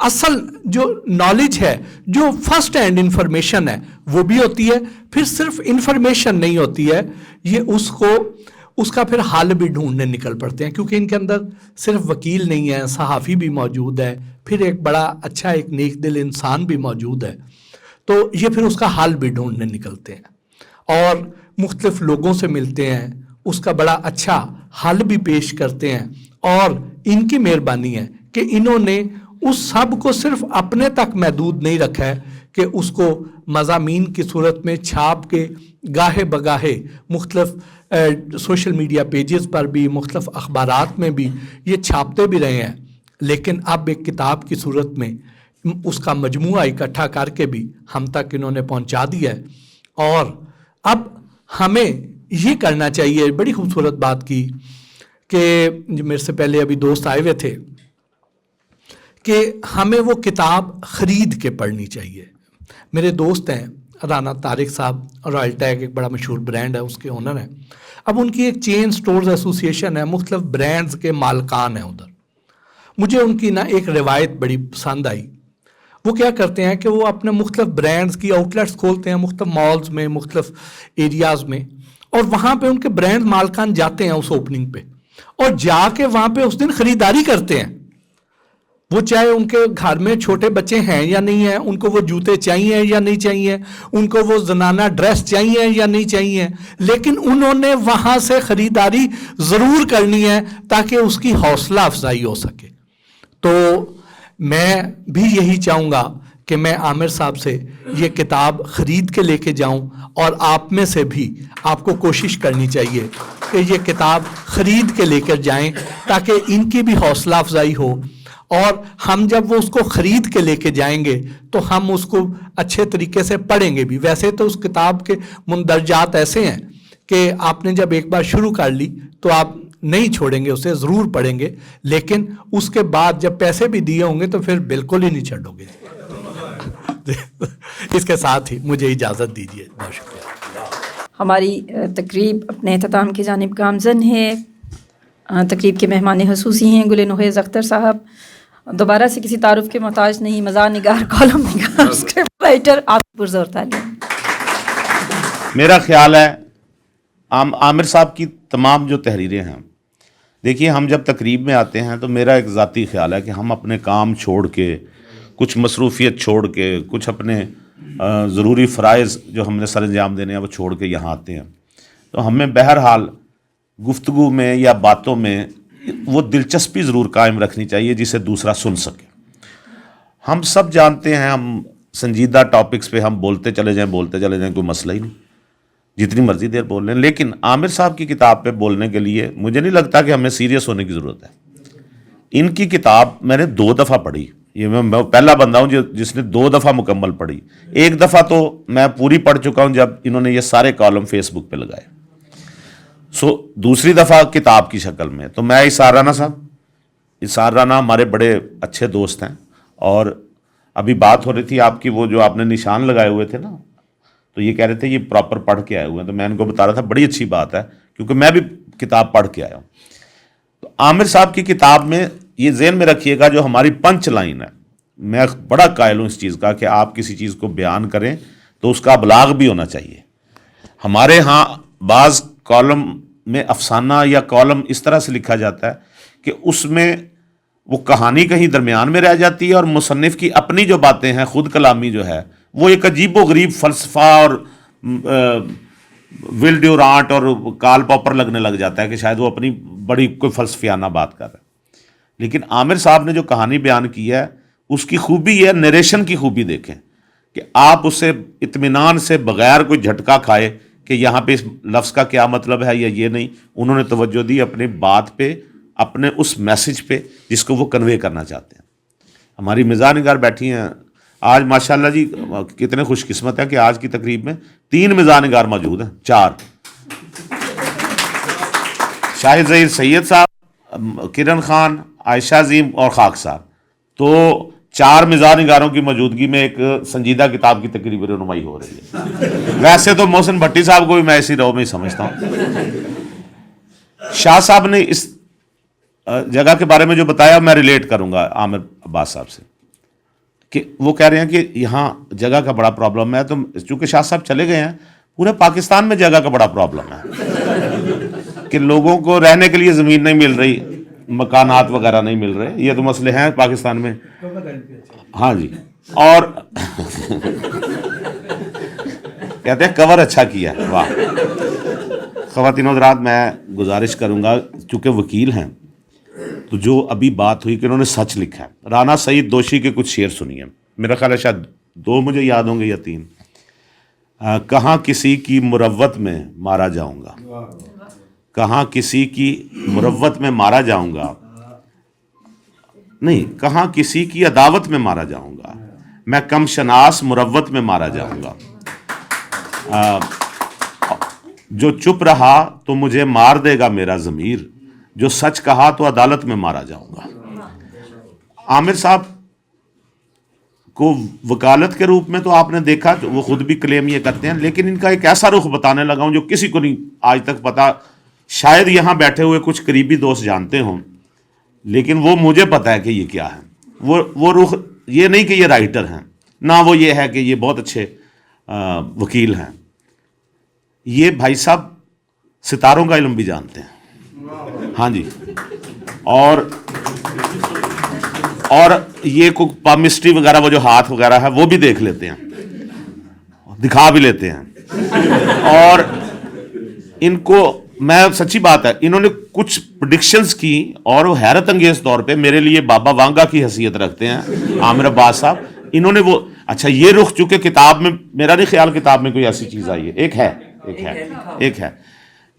Speaker 5: اصل جو نالج ہے, جو فرسٹ ہینڈ انفارمیشن ہے, وہ بھی ہوتی ہے. پھر صرف انفارمیشن نہیں ہوتی ہے, یہ اس کا پھر حل بھی ڈھونڈنے نکل پڑتے ہیں, کیونکہ ان کے اندر صرف وکیل نہیں ہے, صحافی بھی موجود ہے, پھر ایک بڑا اچھا ایک نیک دل انسان بھی موجود ہے. تو یہ پھر اس کا حل بھی ڈھونڈنے نکلتے ہیں اور مختلف لوگوں سے ملتے ہیں, اس کا بڑا اچھا حل بھی پیش کرتے ہیں. اور ان کی مہربانی ہے کہ انہوں نے اس سب کو صرف اپنے تک محدود نہیں رکھا ہے کہ اس کو مضامین کی صورت میں چھاپ کے گاہے بگاہے مختلف سوشل میڈیا پیجز پر بھی, مختلف اخبارات میں بھی یہ چھاپتے بھی رہے ہیں, لیکن اب ایک کتاب کی صورت میں اس کا مجموعہ اکٹھا کر کے بھی ہم تک انہوں نے پہنچا دیا ہے. اور اب ہمیں یہ کرنا چاہیے. بڑی خوبصورت بات کی کہ میرے سے پہلے ابھی دوست آئے ہوئے تھے کہ ہمیں وہ کتاب خرید کے پڑھنی چاہیے. میرے دوست ہیں رانا طارق صاحب, رائل ٹیگ ایک بڑا مشہور برانڈ ہے, اس کے اونر ہیں. اب ان کی ایک چین سٹورز ایسوسیشن ہے, مختلف برانڈز کے مالکان ہیں ادھر. مجھے ان کی ایک روایت بڑی پسند آئی. وہ کیا کرتے ہیں کہ وہ اپنے مختلف برانڈز کی آؤٹ لیٹس کھولتے ہیں مختلف مالز میں, مختلف ایریاز میں, اور وہاں پہ ان کے برانڈ مالکان جاتے ہیں اس اوپننگ پہ اور جا کے وہاں پہ اس دن خریداری کرتے ہیں. وہ چاہے ان کے گھر میں چھوٹے بچے ہیں یا نہیں ہیں, ان کو وہ جوتے چاہیے یا نہیں چاہیے, ان کو وہ زنانہ ڈریس چاہیے یا نہیں چاہیے, لیکن انہوں نے وہاں سے خریداری ضرور کرنی ہے تاکہ اس کی حوصلہ افزائی ہو سکے. تو میں بھی یہی چاہوں گا کہ میں عامر صاحب سے یہ کتاب خرید کے لے کے جاؤں, اور آپ میں سے بھی آپ کو کوشش کرنی چاہیے کہ یہ کتاب خرید کے لے کر جائیں تاکہ ان کی بھی حوصلہ افزائی ہو. اور ہم جب وہ اس کو خرید کے لے کے جائیں گے تو ہم اس کو اچھے طریقے سے پڑھیں گے بھی. ویسے تو اس کتاب کے مندرجات ایسے ہیں کہ آپ نے جب ایک بار شروع کر لی تو آپ نہیں چھوڑیں گے, اسے ضرور پڑھیں گے, لیکن اس کے بعد جب پیسے بھی دیے ہوں گے تو پھر بالکل ہی نہیں چھوڑو گے. اس کے ساتھ ہی مجھے اجازت دیجیے. بہت شکریہ.
Speaker 3: ہماری تقریب اپنے اختتام کی جانب گامزن ہے. تقریب کے مہمان خصوصی ہیں گل نوحیز اختر صاحب. دوبارہ سے کسی تعارف کے محتاج نہیں, مزاح نگار, کالم نگار, اسکرپٹ رائٹر. آپ پرزور تعلیم.
Speaker 6: میرا خیال ہے عامر صاحب کی تمام جو تحریریں ہیں, دیکھیے ہم جب تقریب میں آتے ہیں تو میرا ایک ذاتی خیال ہے کہ ہم اپنے کام چھوڑ کے, کچھ مصروفیت چھوڑ کے, کچھ اپنے ضروری فرائض جو ہم نے سر انجام دینے ہیں وہ چھوڑ کے یہاں آتے ہیں. تو ہمیں بہرحال گفتگو میں یا باتوں میں وہ دلچسپی ضرور قائم رکھنی چاہیے جسے دوسرا سن سکے. ہم سب جانتے ہیں ہم سنجیدہ ٹاپکس پہ ہم بولتے چلے جائیں کوئی مسئلہ ہی نہیں, جتنی مرضی دیر بول لیں. لیکن عامر صاحب کی کتاب پہ بولنے کے لیے مجھے نہیں لگتا کہ ہمیں سیریس ہونے کی ضرورت ہے. ان کی کتاب میں نے 2 دفعہ پڑھی. یہ میں پہلا بندہ ہوں جس نے 2 دفعہ مکمل پڑھی. ایک دفعہ تو میں پوری پڑھ چکا ہوں جب انہوں نے یہ سارے کالم فیس بک پہ لگائے. دوسری دفعہ کتاب کی شکل میں. تو میں اسار رانا ہمارے بڑے اچھے دوست ہیں, اور ابھی بات ہو رہی تھی آپ کی, وہ جو آپ نے نشان لگائے ہوئے تھے نا, تو یہ کہہ رہے تھے یہ پراپر پڑھ کے آئے ہوئے ہیں. تو میں ان کو بتا رہا تھا بڑی اچھی بات ہے کیونکہ میں بھی کتاب پڑھ کے آیا ہوں. تو عامر صاحب کی کتاب میں یہ ذہن میں رکھیے گا, جو ہماری پنچ لائن ہے, میں بڑا قائل ہوں اس چیز کا کہ آپ کسی چیز کو بیان کریں تو اس کا ابلاغ بھی ہونا چاہیے. ہمارے ہاں بعض کالم میں افسانہ یا کالم اس طرح سے لکھا جاتا ہے کہ اس میں وہ کہانی کہیں درمیان میں رہ جاتی ہے اور مصنف کی اپنی جو باتیں ہیں, خود کلامی جو ہے, وہ ایک عجیب و غریب فلسفہ اور ول ڈیورانٹ اور کارل پاپر لگنے لگ جاتا ہے کہ شاید وہ اپنی بڑی کوئی فلسفیانہ بات کر رہے ہیں. لیکن عامر صاحب نے جو کہانی بیان کی ہے اس کی خوبی ہے, نریشن کی خوبی دیکھیں کہ آپ اسے اطمینان سے بغیر کوئی جھٹکا کھائے کہ یہاں پہ اس لفظ کا کیا مطلب ہے یا یہ نہیں, انہوں نے توجہ دی اپنی بات پہ, اپنے اس میسج پہ جس کو وہ کنوے کرنا چاہتے ہیں. ہماری مزاح نگار بیٹھی ہیں آج ماشاءاللہ جی, کتنے خوش قسمت ہیں کہ آج کی تقریب میں 3 مزاح نگار موجود ہیں, 4 شاہد ظہیر سید صاحب, کرن خان, عائشہ عظیم اور خاک صاحب. تو 4 مزاح نگاروں کی موجودگی میں ایک سنجیدہ کتاب کی تقریب رونمائی ہو رہی ہے. ویسے تو محسن بھٹی صاحب کو بھی میں اسی رو میں ہی سمجھتا ہوں. شاہ صاحب نے اس جگہ کے بارے میں جو بتایا میں ریلیٹ کروں گا عامر عباس صاحب سے, کہ وہ کہہ رہے ہیں کہ یہاں جگہ کا بڑا پرابلم ہے. تو چونکہ شاہ صاحب چلے گئے ہیں, پورے پاکستان میں جگہ کا بڑا پرابلم ہے کہ لوگوں کو رہنے کے لیے زمین نہیں مل رہی, مکانات وغیرہ نہیں مل رہے. یہ تو مسئلے ہیں پاکستان میں. ہاں جی, اور کہتے ہیں کور اچھا کیا. واہ. خواتین و حضرات, میں گزارش کروں گا چونکہ وکیل ہیں تو جو ابھی بات ہوئی کہ انہوں نے سچ لکھا ہے. رانا سعید دوشی کے کچھ شعر سنیے, میرا خیال ہے شاید 2 مجھے یاد ہوں گے یا 3. کہاں کسی کی مروت میں مارا جاؤں گا, کہاں کسی کی مروت میں مارا جاؤں گا, نہیں کہاں کسی کی عداوت میں مارا جاؤں گا, میں کم شناس مروت میں مارا جاؤں گا. جو چپ رہا تو مجھے مار دے گا میرا ضمیر, جو سچ کہا تو عدالت میں مارا جاؤں گا. عامر صاحب کو وکالت کے روپ میں تو آپ نے دیکھا, وہ خود بھی کلیم یہ کرتے ہیں, لیکن ان کا ایک ایسا رخ بتانے لگا ہوں جو کسی کو نہیں آج تک پتا. شاید یہاں بیٹھے ہوئے کچھ قریبی دوست جانتے ہوں, لیکن وہ مجھے پتا ہے کہ یہ کیا ہے. وہ رخ یہ نہیں کہ یہ رائٹر ہیں, نہ وہ یہ ہے کہ یہ بہت اچھے وکیل ہیں. یہ بھائی صاحب ستاروں کا علم بھی جانتے ہیں. ہاں جی. اور یہ کوئی پامسٹری وغیرہ وہ جو ہاتھ وغیرہ ہے وہ بھی دیکھ لیتے ہیں, دکھا بھی لیتے ہیں. اور ان کو میں سچی بات ہے, انہوں نے کچھ پریڈکشنز کی اور وہ حیرت انگیز طور پہ میرے لیے بابا وانگا کی حیثیت رکھتے ہیں عامر عباس صاحب. انہوں نے وہ اچھا یہ رخ, چونکہ کتاب میں میرا نہیں خیال کتاب میں کوئی ایسی چیز آئی ہے, ایک ہے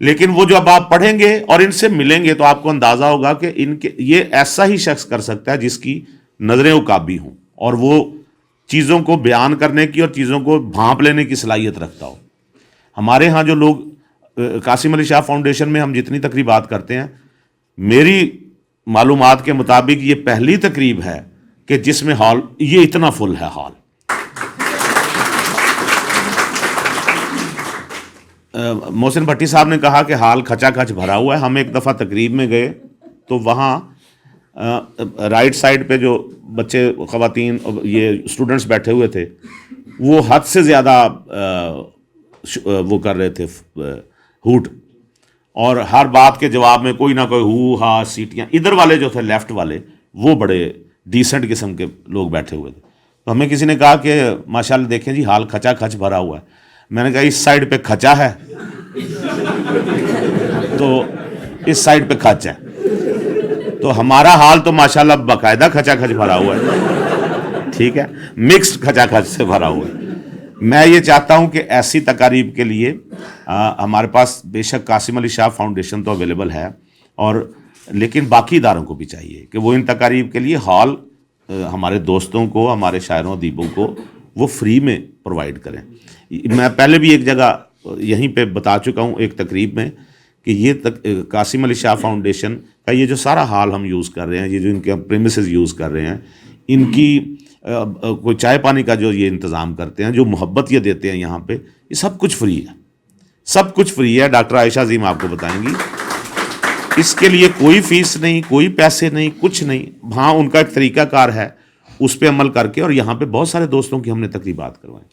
Speaker 6: لیکن وہ جو اب آپ پڑھیں گے اور ان سے ملیں گے تو آپ کو اندازہ ہوگا کہ ان کے یہ ایسا ہی شخص کر سکتا ہے جس کی نظریں عقابی ہوں اور وہ چیزوں کو بیان کرنے کی اور چیزوں کو بھانپ لینے کی صلاحیت رکھتا ہو. ہمارے ہاں جو لوگ قاسم علی شاہ فاؤنڈیشن میں ہم جتنی تقریبات کرتے ہیں, میری معلومات کے مطابق یہ پہلی تقریب ہے کہ جس میں ہال یہ اتنا فل ہے. ہال محسن بھٹی صاحب نے کہا کہ ہال کھچا کھچ بھرا ہوا ہے. ہم ایک دفعہ تقریب میں گئے تو وہاں رائٹ سائڈ پہ جو بچے خواتین یہ اسٹوڈنٹس بیٹھے ہوئے تھے وہ حد سے زیادہ وہ کر رہے تھے ہوٹ, اور ہر بات کے جواب میں کوئی نہ کوئی ہو ہا سیٹیاں. ادھر والے جو تھے لیفٹ والے وہ بڑے ڈیسنٹ قسم کے لوگ بیٹھے ہوئے تھے. تو ہمیں کسی نے کہا کہ ماشاءاللہ دیکھیں جی ہال کھچا کھچ بھرا ہوا ہے. میں نے کہا اس سائڈ پہ کھچا ہے تو اس سائڈ پہ کھچ ہے. تو ہمارا حال تو ماشاءاللہ باقاعدہ کھچا کھچ بھرا ہوا ہے, ٹھیک ہے, مکسڈ کھچا کھچ سے بھرا ہوا ہے. میں یہ چاہتا ہوں کہ ایسی تقاریب کے لیے ہمارے پاس بے شک قاسم علی شاہ فاؤنڈیشن تو اویلیبل ہے, اور لیکن باقی اداروں کو بھی چاہیے کہ وہ ان تقاریب کے لیے ہال ہمارے دوستوں کو, ہمارے شاعروں ادیبوں کو وہ فری میں پرووائڈ کریں. میں پہلے بھی ایک جگہ یہیں پہ بتا چکا ہوں ایک تقریب میں کہ یہ قاسم علی شاہ فاؤنڈیشن کا یہ جو سارا ہال ہم یوز کر رہے ہیں, یہ جو ان کے پریمیسز یوز کر رہے ہیں, ان کی کوئی چائے پانی کا جو یہ انتظام کرتے ہیں, جو محبت یہ دیتے ہیں یہاں پہ, یہ سب کچھ فری ہے, سب کچھ فری ہے. ڈاکٹر عائشہ عظیم آپ کو بتائیں گی. اس کے لیے کوئی فیس نہیں, کوئی پیسے نہیں, کچھ نہیں. ہاں ان کا ایک طریقہ کار ہے, اس پہ عمل کر کے, اور یہاں پہ بہت سارے دوستوں کی ہم نے تقریبات کروائیں.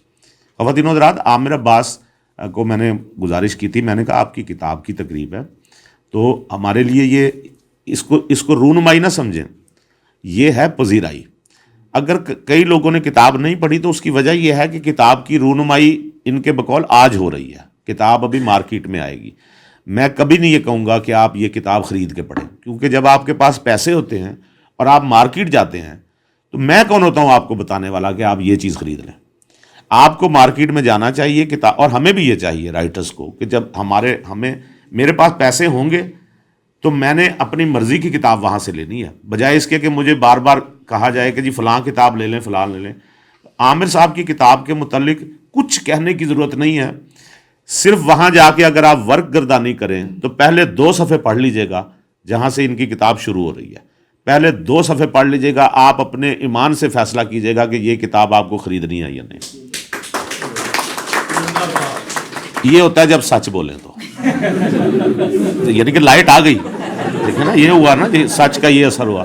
Speaker 6: خواتین و حضرات, عامر عباس کو میں نے گزارش کی تھی, میں نے کہا آپ کی کتاب کی تقریب ہے تو ہمارے لیے یہ اس کو رونمائی نہ سمجھیں, یہ ہے پذیرائی. اگر کئی لوگوں نے کتاب نہیں پڑھی تو اس کی وجہ یہ ہے کہ کتاب کی رونمائی ان کے بقول آج ہو رہی ہے, کتاب ابھی مارکیٹ میں آئے گی. میں کبھی نہیں یہ کہوں گا کہ آپ یہ کتاب خرید کے پڑھیں, کیونکہ جب آپ کے پاس پیسے ہوتے ہیں اور آپ مارکیٹ جاتے ہیں تو میں کون ہوتا ہوں آپ کو بتانے والا کہ آپ یہ چیز خرید لیں. آپ کو مارکیٹ میں جانا چاہیے کتاب, اور ہمیں بھی یہ چاہیے رائٹرز کو کہ جب میرے پاس پیسے ہوں گے تو میں نے اپنی مرضی کی کتاب وہاں سے لینی ہے, بجائے اس کے کہ مجھے بار بار کہا جائے کہ جی فلاں کتاب لے لیں, فلاں لے لیں. عامر صاحب کی کتاب کے متعلق کچھ کہنے کی ضرورت نہیں ہے, صرف وہاں جا کے اگر آپ ورک گردانی کریں تو پہلے 2 صفحے پڑھ لیجئے گا جہاں سے ان کی کتاب شروع ہو رہی ہے. پہلے 2 صفحے پڑھ لیجئے گا, آپ اپنے ایمان سے فیصلہ کیجئے گا کہ یہ کتاب آپ کو خریدنی ہے یا نہیں. یہ ہوتا ہے جب سچ بولیں تو یعنی کہ لائٹ آ گئی, دیکھیں نا یہ ہوا نا, سچ کا یہ اثر ہوا.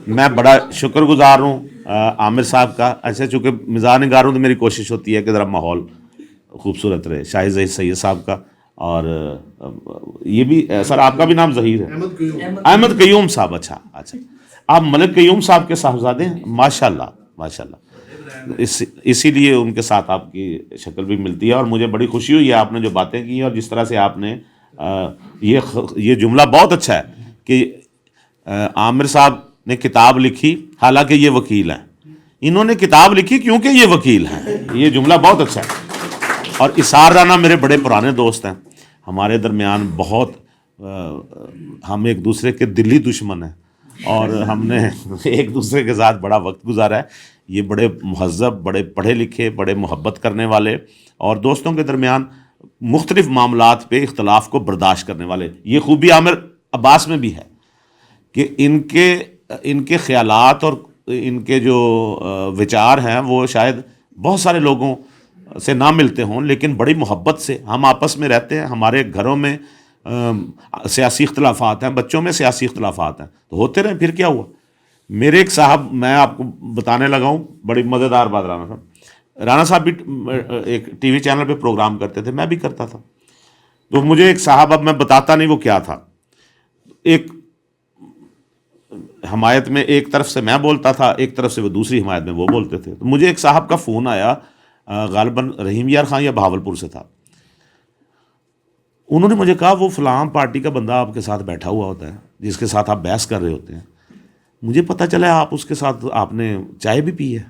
Speaker 6: میں بڑا شکر گزار ہوں عامر صاحب کا. ایسے چونکہ مزاح نگار ہوں تو میری کوشش ہوتی ہے کہ ذرا ماحول خوبصورت رہے. شاہد ظہیر سید صاحب کا, اور یہ بھی سر آپ کا بھی نام ظہیر ہے, احمد قیوم صاحب. اچھا آپ ملک قیوم صاحب کے صاحبزادے ہیں, ماشاء اللہ. اسی لیے ان کے ساتھ آپ کی شکل بھی ملتی ہے, اور مجھے بڑی خوشی ہوئی ہے آپ نے جو باتیں کی, اور جس طرح سے آپ نے یہ جملہ بہت اچھا ہے کہ عامر صاحب نے کتاب لکھی حالانکہ یہ وکیل ہیں. انہوں نے کتاب لکھی کیونکہ یہ وکیل ہیں. یہ جملہ بہت اچھا ہے. اور اسار رانا میرے بڑے پرانے دوست ہیں, ہمارے درمیان بہت ہم ایک دوسرے کے دلی دشمن ہیں, اور ہم نے ایک دوسرے کے ساتھ بڑا وقت گزارا ہے. یہ بڑے مہذب, بڑے پڑھے لکھے, بڑے محبت کرنے والے, اور دوستوں کے درمیان مختلف معاملات پہ اختلاف کو برداشت کرنے والے. یہ خوبی عامر عباس میں بھی ہے کہ ان کے خیالات اور ان کے جو وچار ہیں وہ شاید بہت سارے لوگوں سے نہ ملتے ہوں, لیکن بڑی محبت سے ہم آپس میں رہتے ہیں. ہمارے گھروں میں سیاسی اختلافات ہیں, بچوں میں سیاسی اختلافات ہیں, تو ہوتے رہے, پھر کیا ہوا. میرے ایک صاحب, میں آپ کو بتانے لگا ہوں, بڑی مزیدار بات. رانا صاحب بھی ایک ٹی وی چینل پہ پروگرام کرتے تھے, میں بھی کرتا تھا. تو مجھے ایک صاحب, اب میں بتاتا نہیں وہ کیا تھا, ایک حمایت میں ایک طرف سے میں بولتا تھا, ایک طرف سے وہ دوسری حمایت میں وہ بولتے تھے. تو مجھے ایک صاحب کا فون آیا, غالباً رحیم یار خان یا بہاولپور سے تھا. انہوں نے مجھے کہا وہ فلاں پارٹی کا بندہ آپ کے ساتھ بیٹھا ہوا ہوتا ہے جس کے ساتھ آپ بحث کر رہے ہوتے ہیں, مجھے پتہ چلا آپ اس کے ساتھ آپ نے چائے بھی پی ہے.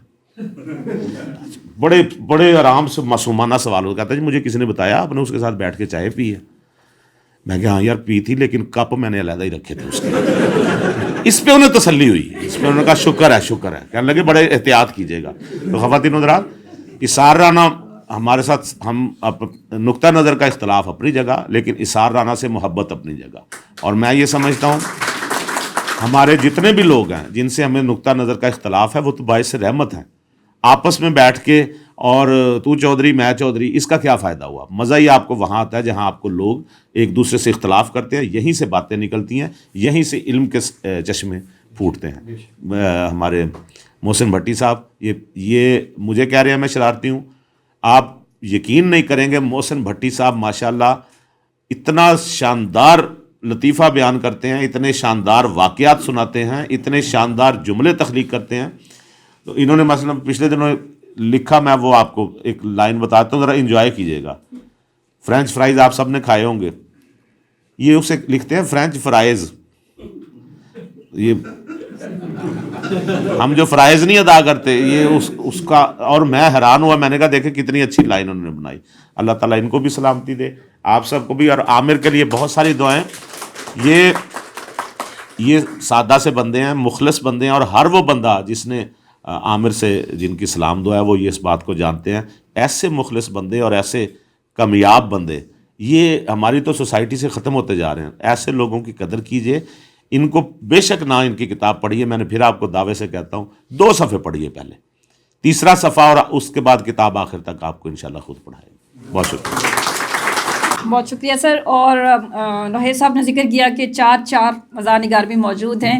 Speaker 6: بڑے بڑے آرام سے معصومانہ سوال ہو, کہتا ہے جی مجھے کسی نے بتایا آپ نے اس کے ساتھ بیٹھ کے چائے پی ہے. میں کہا ہاں یار پی تھی, لیکن کپ میں نے علیحدہ ہی رکھے تھے اس کے. اس پہ انہیں تسلی ہوئی, اس پہ انہوں نے کہا شکر ہے شکر ہے, کہنے لگے بڑے احتیاط کیجیے گا. تو خواتین و حضرات, اثار رانا ہمارے ساتھ, ہم نقطہ نظر کا اختلاف اپنی جگہ, لیکن اثار رانا سے محبت اپنی جگہ. اور میں یہ سمجھتا ہوں ہمارے جتنے بھی لوگ ہیں جن سے ہمیں نقطہ نظر کا اختلاف ہے وہ تو باعث رحمت ہیں. آپس میں بیٹھ کے اور تو چودھری میں چودھری, اس کا کیا فائدہ ہوا؟ مزہ ہی آپ کو وہاں آتا ہے جہاں آپ کو لوگ ایک دوسرے سے اختلاف کرتے ہیں, یہیں سے باتیں نکلتی ہیں, یہیں سے علم کے چشمے پھوٹتے ہیں. ہمارے محسن بھٹی صاحب یہ مجھے کہہ رہے ہیں میں شرارتی ہوں, آپ یقین نہیں کریں گے, محسن بھٹی صاحب ماشاءاللہ اتنا شاندار لطیفہ بیان کرتے ہیں, اتنے شاندار واقعات سناتے ہیں, اتنے شاندار جملے تخلیق کرتے ہیں. تو انہوں نے مثلا پچھلے دنوں لکھا, میں وہ آپ کو ایک لائن بتاتا ہوں, ذرا انجوائے کیجیے گا. فرینچ فرائز آپ سب نے کھائے ہوں گے, یہ اسے لکھتے ہیں فرینچ فرائز. یہ ہم جو فرائض نہیں ادا کرتے یہ اس کا, اور میں حیران ہوا, میں نے کہا دیکھیں کتنی اچھی لائن انہوں نے بنائی. اللہ تعالیٰ ان کو بھی سلامتی دے, آپ سب کو بھی, اور عامر کے لیے بہت ساری دعائیں. یہ سادہ سے بندے ہیں, مخلص بندے ہیں, اور ہر وہ بندہ جس نے عامر سے جن کی سلام دعا ہے وہ یہ اس بات کو جانتے ہیں. ایسے مخلص بندے اور ایسے کامیاب بندے یہ ہماری تو سوسائٹی سے ختم ہوتے جا رہے ہیں. ایسے لوگوں کی قدر کیجئے, ان کو بے شک نہ ان کی کتاب پڑھیے. میں نے پھر آپ کو دعوے سے کہتا ہوں 2 صفحے پڑھیے پہلے, 3 صفحہ, اور اس کے بعد کتاب آخر تک آپ کو انشاءاللہ خود پڑھائے گی. بہت شکریہ.
Speaker 3: بہت شکریہ سر. اور نوحیز صاحب نے ذکر کیا کہ 4 مزاح نگار بھی موجود ہیں,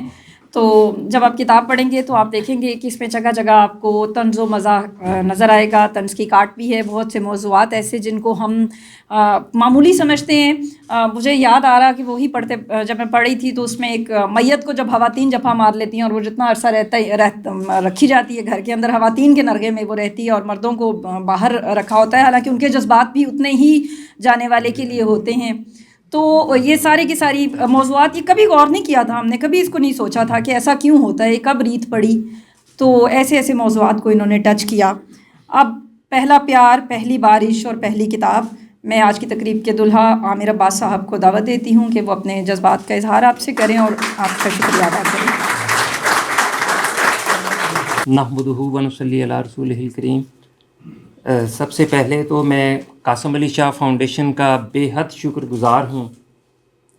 Speaker 3: تو جب آپ کتاب پڑھیں گے تو آپ دیکھیں گے کہ اس میں جگہ جگہ آپ کو طنز و مزاح نظر آئے گا. طنز کی کاٹ بھی ہے, بہت سے موضوعات ایسے جن کو ہم معمولی سمجھتے ہیں. مجھے یاد آ رہا کہ وہی جب میں پڑھی تھی تو اس میں ایک میت کو جب خواتین جفا مار لیتی ہیں اور وہ جتنا عرصہ رکھی جاتی ہے گھر کے اندر, خواتین کے نرغے میں وہ رہتی ہے اور مردوں کو باہر رکھا ہوتا ہے, حالانکہ ان کے جذبات بھی اتنے ہی جانے والے کے لیے ہوتے ہیں. تو یہ سارے کی ساری موضوعات, یہ کبھی غور نہیں کیا تھا ہم نے, کبھی اس کو نہیں سوچا تھا کہ ایسا کیوں ہوتا ہے, کب ریت پڑی. تو ایسے موضوعات کو انہوں نے ٹچ کیا. اب پہلا پیار, پہلی بارش اور پہلی کتاب, میں آج کی تقریب کے دلہا عامر عباس صاحب کو دعوت دیتی ہوں کہ وہ اپنے جذبات کا اظہار آپ سے کریں اور آپ کا شکریہ ادا کریں.
Speaker 7: نحمدہ و نصلی علی رسولہ الکریم. سب سے پہلے تو میں قاسم علی شاہ فاؤنڈیشن کا بے حد شکر گزار ہوں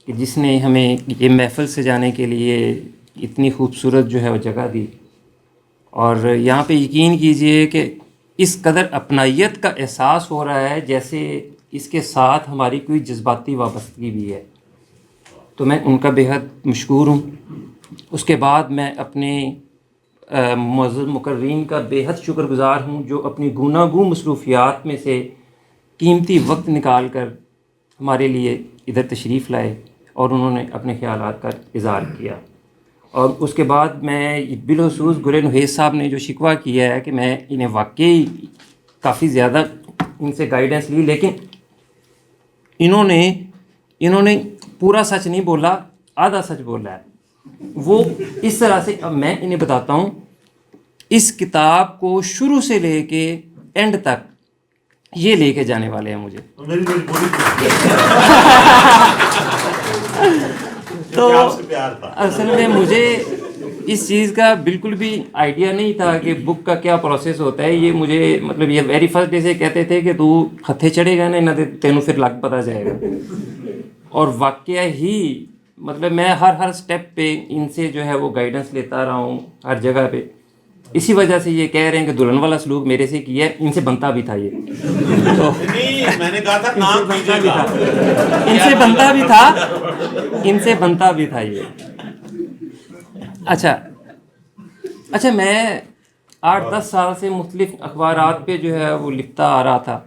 Speaker 7: کہ جس نے ہمیں یہ محفل سجانے کے لیے اتنی خوبصورت جو ہے وہ جگہ دی. اور یہاں پہ یقین کیجئے کہ اس قدر اپنائیت کا احساس ہو رہا ہے جیسے اس کے ساتھ ہماری کوئی جذباتی وابستگی بھی ہے. تو میں ان کا بے حد مشکور ہوں. اس کے بعد میں اپنے معزز مقررین کا بے حد شکر گزار ہوں جو اپنی گوناگوں مصروفیات میں سے قیمتی وقت نکال کر ہمارے لیے ادھر تشریف لائے اور انہوں نے اپنے خیالات کا اظہار کیا. اور اس کے بعد میں بالخصوص گل نوحیز صاحب نے جو شکوہ کیا ہے کہ میں انہیں واقعی کافی زیادہ ان سے گائیڈنس لی, لیکن انہوں نے پورا سچ نہیں بولا, آدھا سچ بولا ہے. وہ اس طرح سے, اب میں انہیں بتاتا ہوں, اس کتاب کو شروع سے لے کے اینڈ تک یہ لے کے جانے والے ہیں مجھے. تو اصل میں مجھے اس چیز کا بالکل بھی آئیڈیا نہیں تھا کہ بک کا کیا پروسیس ہوتا ہے. یہ مجھے مطلب یہ ویری فرسٹ ڈے سے کہتے تھے کہ تو ہتھے چڑھے گا نہ تینوں پھر لگ پتہ جائے گا. اور واقعہ ہی مطلب میں ہر سٹیپ پہ ان سے جو ہے وہ گائیڈنس لیتا رہا ہوں ہر جگہ پہ. اسی وجہ سے یہ کہہ رہے ہیں کہ دلہن والا سلوک میرے سے کیا ہے, ان سے بنتا بھی تھا. یہ تو
Speaker 6: میں نے کہا تھا نام کیجیے گا,
Speaker 7: ان سے بنتا بھی تھا, ان سے بنتا بھی تھا یہ. اچھا میں 8-10 سال سے مختلف اخبارات پہ جو ہے وہ لکھتا آ رہا تھا.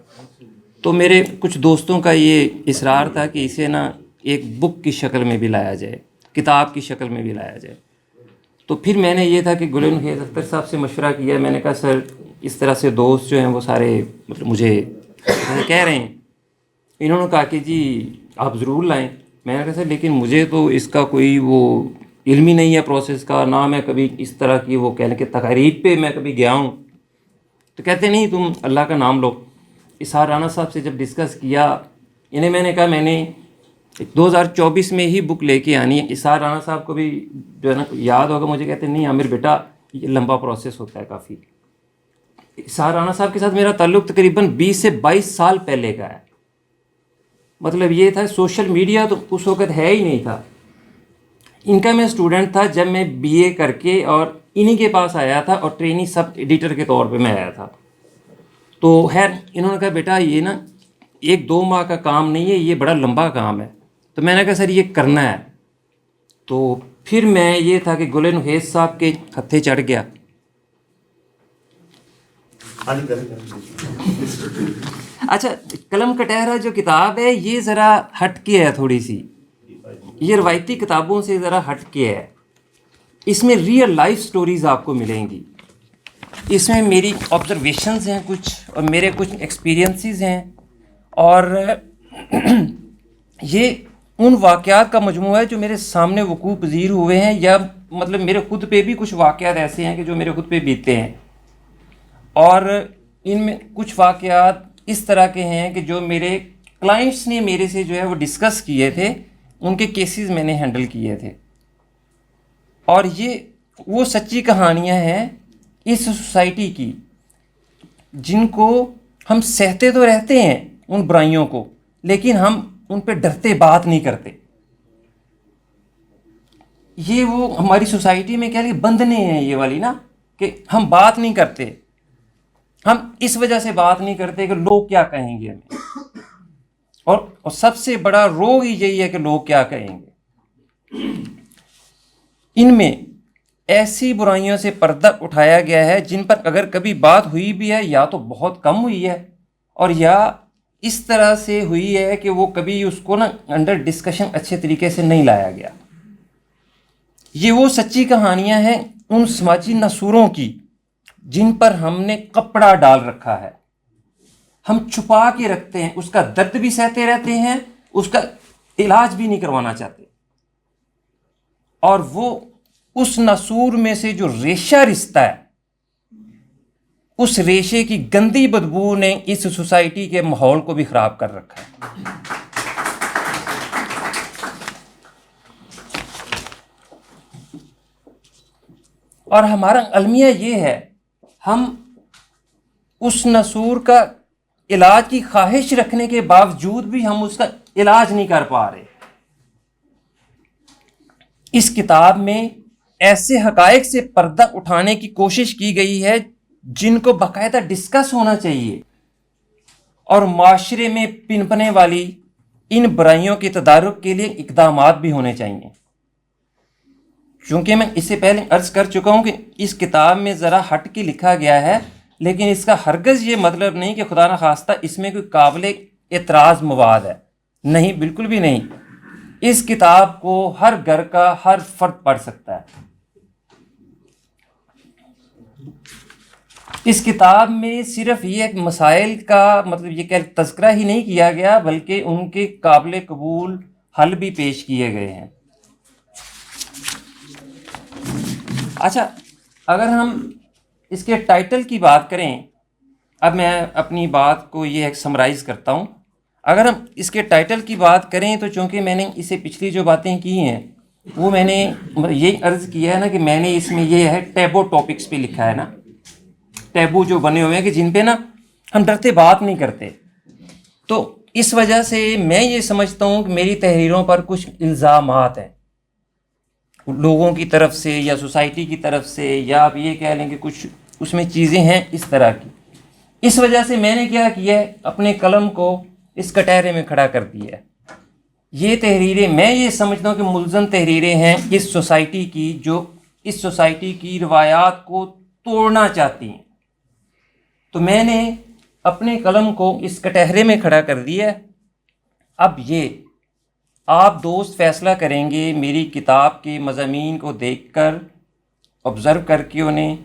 Speaker 7: تو میرے کچھ دوستوں کا یہ اصرار تھا کہ اسے نا ایک بک کی شکل میں بھی لایا جائے، کتاب کی شکل میں بھی لایا جائے. تو پھر میں نے یہ تھا کہ گل نخیز اختر صاحب سے مشورہ کیا. میں نے کہا سر اس طرح سے دوست جو ہیں وہ سارے مطلب مجھے کہہ رہے ہیں. انہوں نے کہا کہ جی آپ ضرور لائیں. میں نے کہا سر لیکن مجھے تو اس کا کوئی وہ علم ہی نہیں ہے پروسیس کا، نہ میں کبھی اس طرح کی وہ کہہ لیں کہ تقریب پہ میں کبھی گیا ہوں. تو کہتے نہیں تم اللہ کا نام لو. اسحاق رانا صاحب سے جب ڈسکس کیا انہیں میں نے کہا میں نے 2024 میں ہی بک لے کے آنی ہے. اسحاق رانا صاحب کو بھی جو ہے نا یاد ہوگا، مجھے کہتے نہیں عامر بیٹا یہ لمبا پروسیس ہوتا ہے کافی. اسحاق رانا صاحب کے ساتھ میرا تعلق تقریباً 20 سے 22 سال پہلے کا ہے. مطلب یہ تھا سوشل میڈیا تو اس وقت ہے ہی نہیں تھا. ان کا میں اسٹوڈنٹ تھا جب میں بی اے کر کے اور انہی کے پاس آیا تھا اور ٹریننگ سب ایڈیٹر کے طور پہ میں آیا تھا. تو خیر انہوں نے کہا بیٹا یہ نا 1-2 ماہ کا کام نہیں ہے، یہ بڑا لمبا کام ہے. تو میں نے کہا سر یہ کرنا ہے. تو پھر میں یہ تھا کہ گل نخیز صاحب کے ہتھے چڑھ گیا. اچھا قلم کٹہرا جو کتاب ہے یہ ذرا ہٹ کے ہے، تھوڑی سی یہ روایتی کتابوں سے ذرا ہٹ کے ہے. اس میں ریئل لائف سٹوریز آپ کو ملیں گی. اس میں میری آبزرویشنز ہیں کچھ، اور میرے کچھ ایکسپیرینسز ہیں، اور یہ ان واقعات کا مجموعہ ہے جو میرے سامنے وقوع پذیر ہوئے ہیں، یا مطلب میرے خود پہ بھی کچھ واقعات ایسے ہیں کہ جو میرے خود پہ بیتے ہیں. اور ان میں کچھ واقعات اس طرح کے ہیں کہ جو میرے کلائنٹس نے میرے سے جو ہے وہ ڈسکس کیے تھے، ان کے کیسز میں نے ہینڈل کیے تھے. اور یہ وہ سچی کہانیاں ہیں اس سوسائٹی کی جن کو ہم سہتے تو رہتے ہیں ان برائیوں کو، لیکن ہم ان پہ ڈرتے بات نہیں کرتے. یہ وہ ہماری سوسائٹی میں کہہ لیں بندھنے ہیں یہ والی نا، کہ ہم بات نہیں کرتے. ہم اس وجہ سے بات نہیں کرتے کہ لوگ کیا کہیں گے ہمیں، اور سب سے بڑا روگ ہی یہی ہے کہ لوگ کیا کہیں گے. ان میں ایسی برائیوں سے پردہ اٹھایا گیا ہے جن پر اگر کبھی بات ہوئی بھی ہے یا تو بہت کم ہوئی ہے، اور یا اس طرح سے ہوئی ہے کہ وہ کبھی اس کو نا انڈر ڈسکشن اچھے طریقے سے نہیں لایا گیا. یہ وہ سچی کہانیاں ہیں ان سماجی نصوروں کی جن پر ہم نے کپڑا ڈال رکھا ہے، ہم چھپا کے رکھتے ہیں، اس کا درد بھی سہتے رہتے ہیں، اس کا علاج بھی نہیں کروانا چاہتے. اور وہ اس نسور میں سے جو ریشہ رشتہ ہے، اس ریشے کی گندی بدبو نے اس سوسائٹی کے ماحول کو بھی خراب کر رکھا ہے. اور ہمارا المیہ یہ ہے، ہم اس نسور کا علاج کی خواہش رکھنے کے باوجود بھی ہم اس کا علاج نہیں کر پا رہے. اس کتاب میں ایسے حقائق سے پردہ اٹھانے کی کوشش کی گئی ہے جن کو باقاعدہ ڈسکس ہونا چاہیے، اور معاشرے میں پنپنے والی ان برائیوں کے تدارک کے لیے اقدامات بھی ہونے چاہیے. چونکہ میں اس سے پہلے عرض کر چکا ہوں کہ اس کتاب میں ذرا ہٹ کے لکھا گیا ہے، لیکن اس کا ہرگز یہ مطلب نہیں کہ خدا نخواستہ اس میں کوئی قابل اعتراض مواد ہے. نہیں، بالکل بھی نہیں. اس کتاب کو ہر گھر کا ہر فرد پڑھ سکتا ہے. اس کتاب میں صرف یہ ایک مسائل کا مطلب یہ کہ تذکرہ ہی نہیں کیا گیا، بلکہ ان کے قابل قبول حل بھی پیش کیے گئے ہیں. اچھا، اگر ہم اس کے ٹائٹل کی بات کریں، اب میں اپنی بات کو یہ سمرائز کرتا ہوں. اگر ہم اس کے ٹائٹل کی بات کریں تو چونکہ میں نے اسے پچھلی جو باتیں کی ہیں وہ میں نے یہی عرض کیا ہے نا کہ میں نے اس میں یہ ہے ٹیبو ٹاپکس پہ لکھا ہے نا، ٹیبو جو بنے ہوئے ہیں کہ جن پہ نا ہم ڈرتے بات نہیں کرتے. تو اس وجہ سے میں یہ سمجھتا ہوں کہ میری تحریروں پر کچھ الزامات ہیں لوگوں کی طرف سے یا سوسائٹی کی طرف سے، یا آپ یہ کہہ لیں کہ کچھ اس میں چیزیں ہیں اس طرح کی. اس وجہ سے میں نے کیا کیا ہے، اپنے قلم کو اس کٹہرے میں کھڑا کر دیا ہے. یہ تحریریں میں یہ سمجھتا ہوں کہ ملزم تحریریں ہیں اس سوسائٹی کی، جو اس سوسائٹی کی روایات کو توڑنا چاہتی ہیں. تو میں نے اپنے قلم کو اس کٹہرے میں کھڑا کر دیا ہے. اب یہ آپ دوست فیصلہ کریں گے میری کتاب کے مضامین کو دیکھ کر، آبزرو کر کے انہیں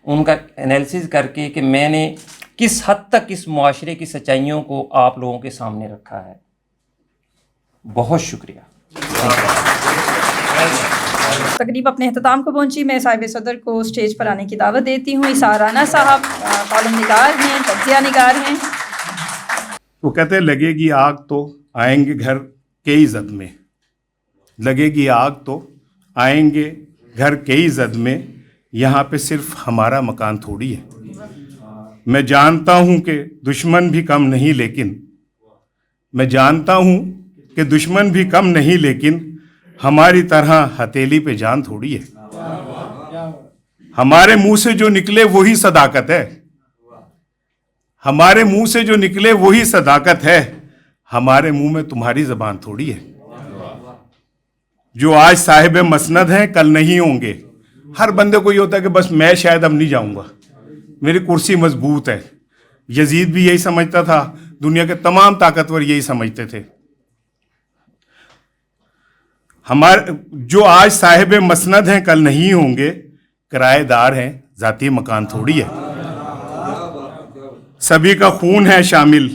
Speaker 7: ان کا انالیسز کر کے کہ میں نے کس حد تک اس معاشرے کی سچائیوں کو آپ لوگوں کے سامنے رکھا ہے. بہت شکریہ.
Speaker 3: تقریب اپنے اختتام کو پہنچی. میں صاحب صدر کو اسٹیج پر آنے کی دعوت دیتی ہوں. اسحاق رانا صاحب کالم نگار ہیں، تجزیہ نگار ہیں.
Speaker 8: وہ کہتے ہیں لگے گی آگ تو آئیں گے گھر کئی زد میں، لگے گی آگ تو آئیں گے گھر کئی زد میں، یہاں پہ صرف ہمارا مکان تھوڑی ہے. میں جانتا ہوں کہ دشمن بھی کم نہیں، لیکن میں جانتا ہوں کہ دشمن بھی کم نہیں، لیکن ہماری طرح ہتھیلی پہ جان تھوڑی ہے. ہمارے منہ سے جو نکلے وہی صداقت ہے، ہمارے منہ سے جو نکلے وہی صداقت ہے، ہمارے منہ میں تمہاری زبان تھوڑی ہے. جو آج صاحب مسند ہیں کل نہیں ہوں گے. ہر بندے کو یہ ہوتا ہے کہ بس میں شاید اب نہیں جاؤں گا، میری کرسی مضبوط ہے. یزید بھی یہی سمجھتا تھا، دنیا کے تمام طاقتور یہی سمجھتے تھے. جو آج صاحب مسند ہیں کل نہیں ہوں گے، کرایہ دار ہیں ذاتی مکان تھوڑی ہے. سبھی کا خون ہے شامل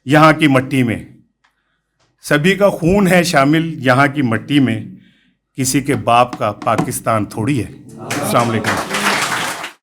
Speaker 8: یہاں کی مٹی میں، سبھی کا خون ہے شامل یہاں کی مٹی میں، کسی کے باپ کا پاکستان تھوڑی ہے. السلام علیکم.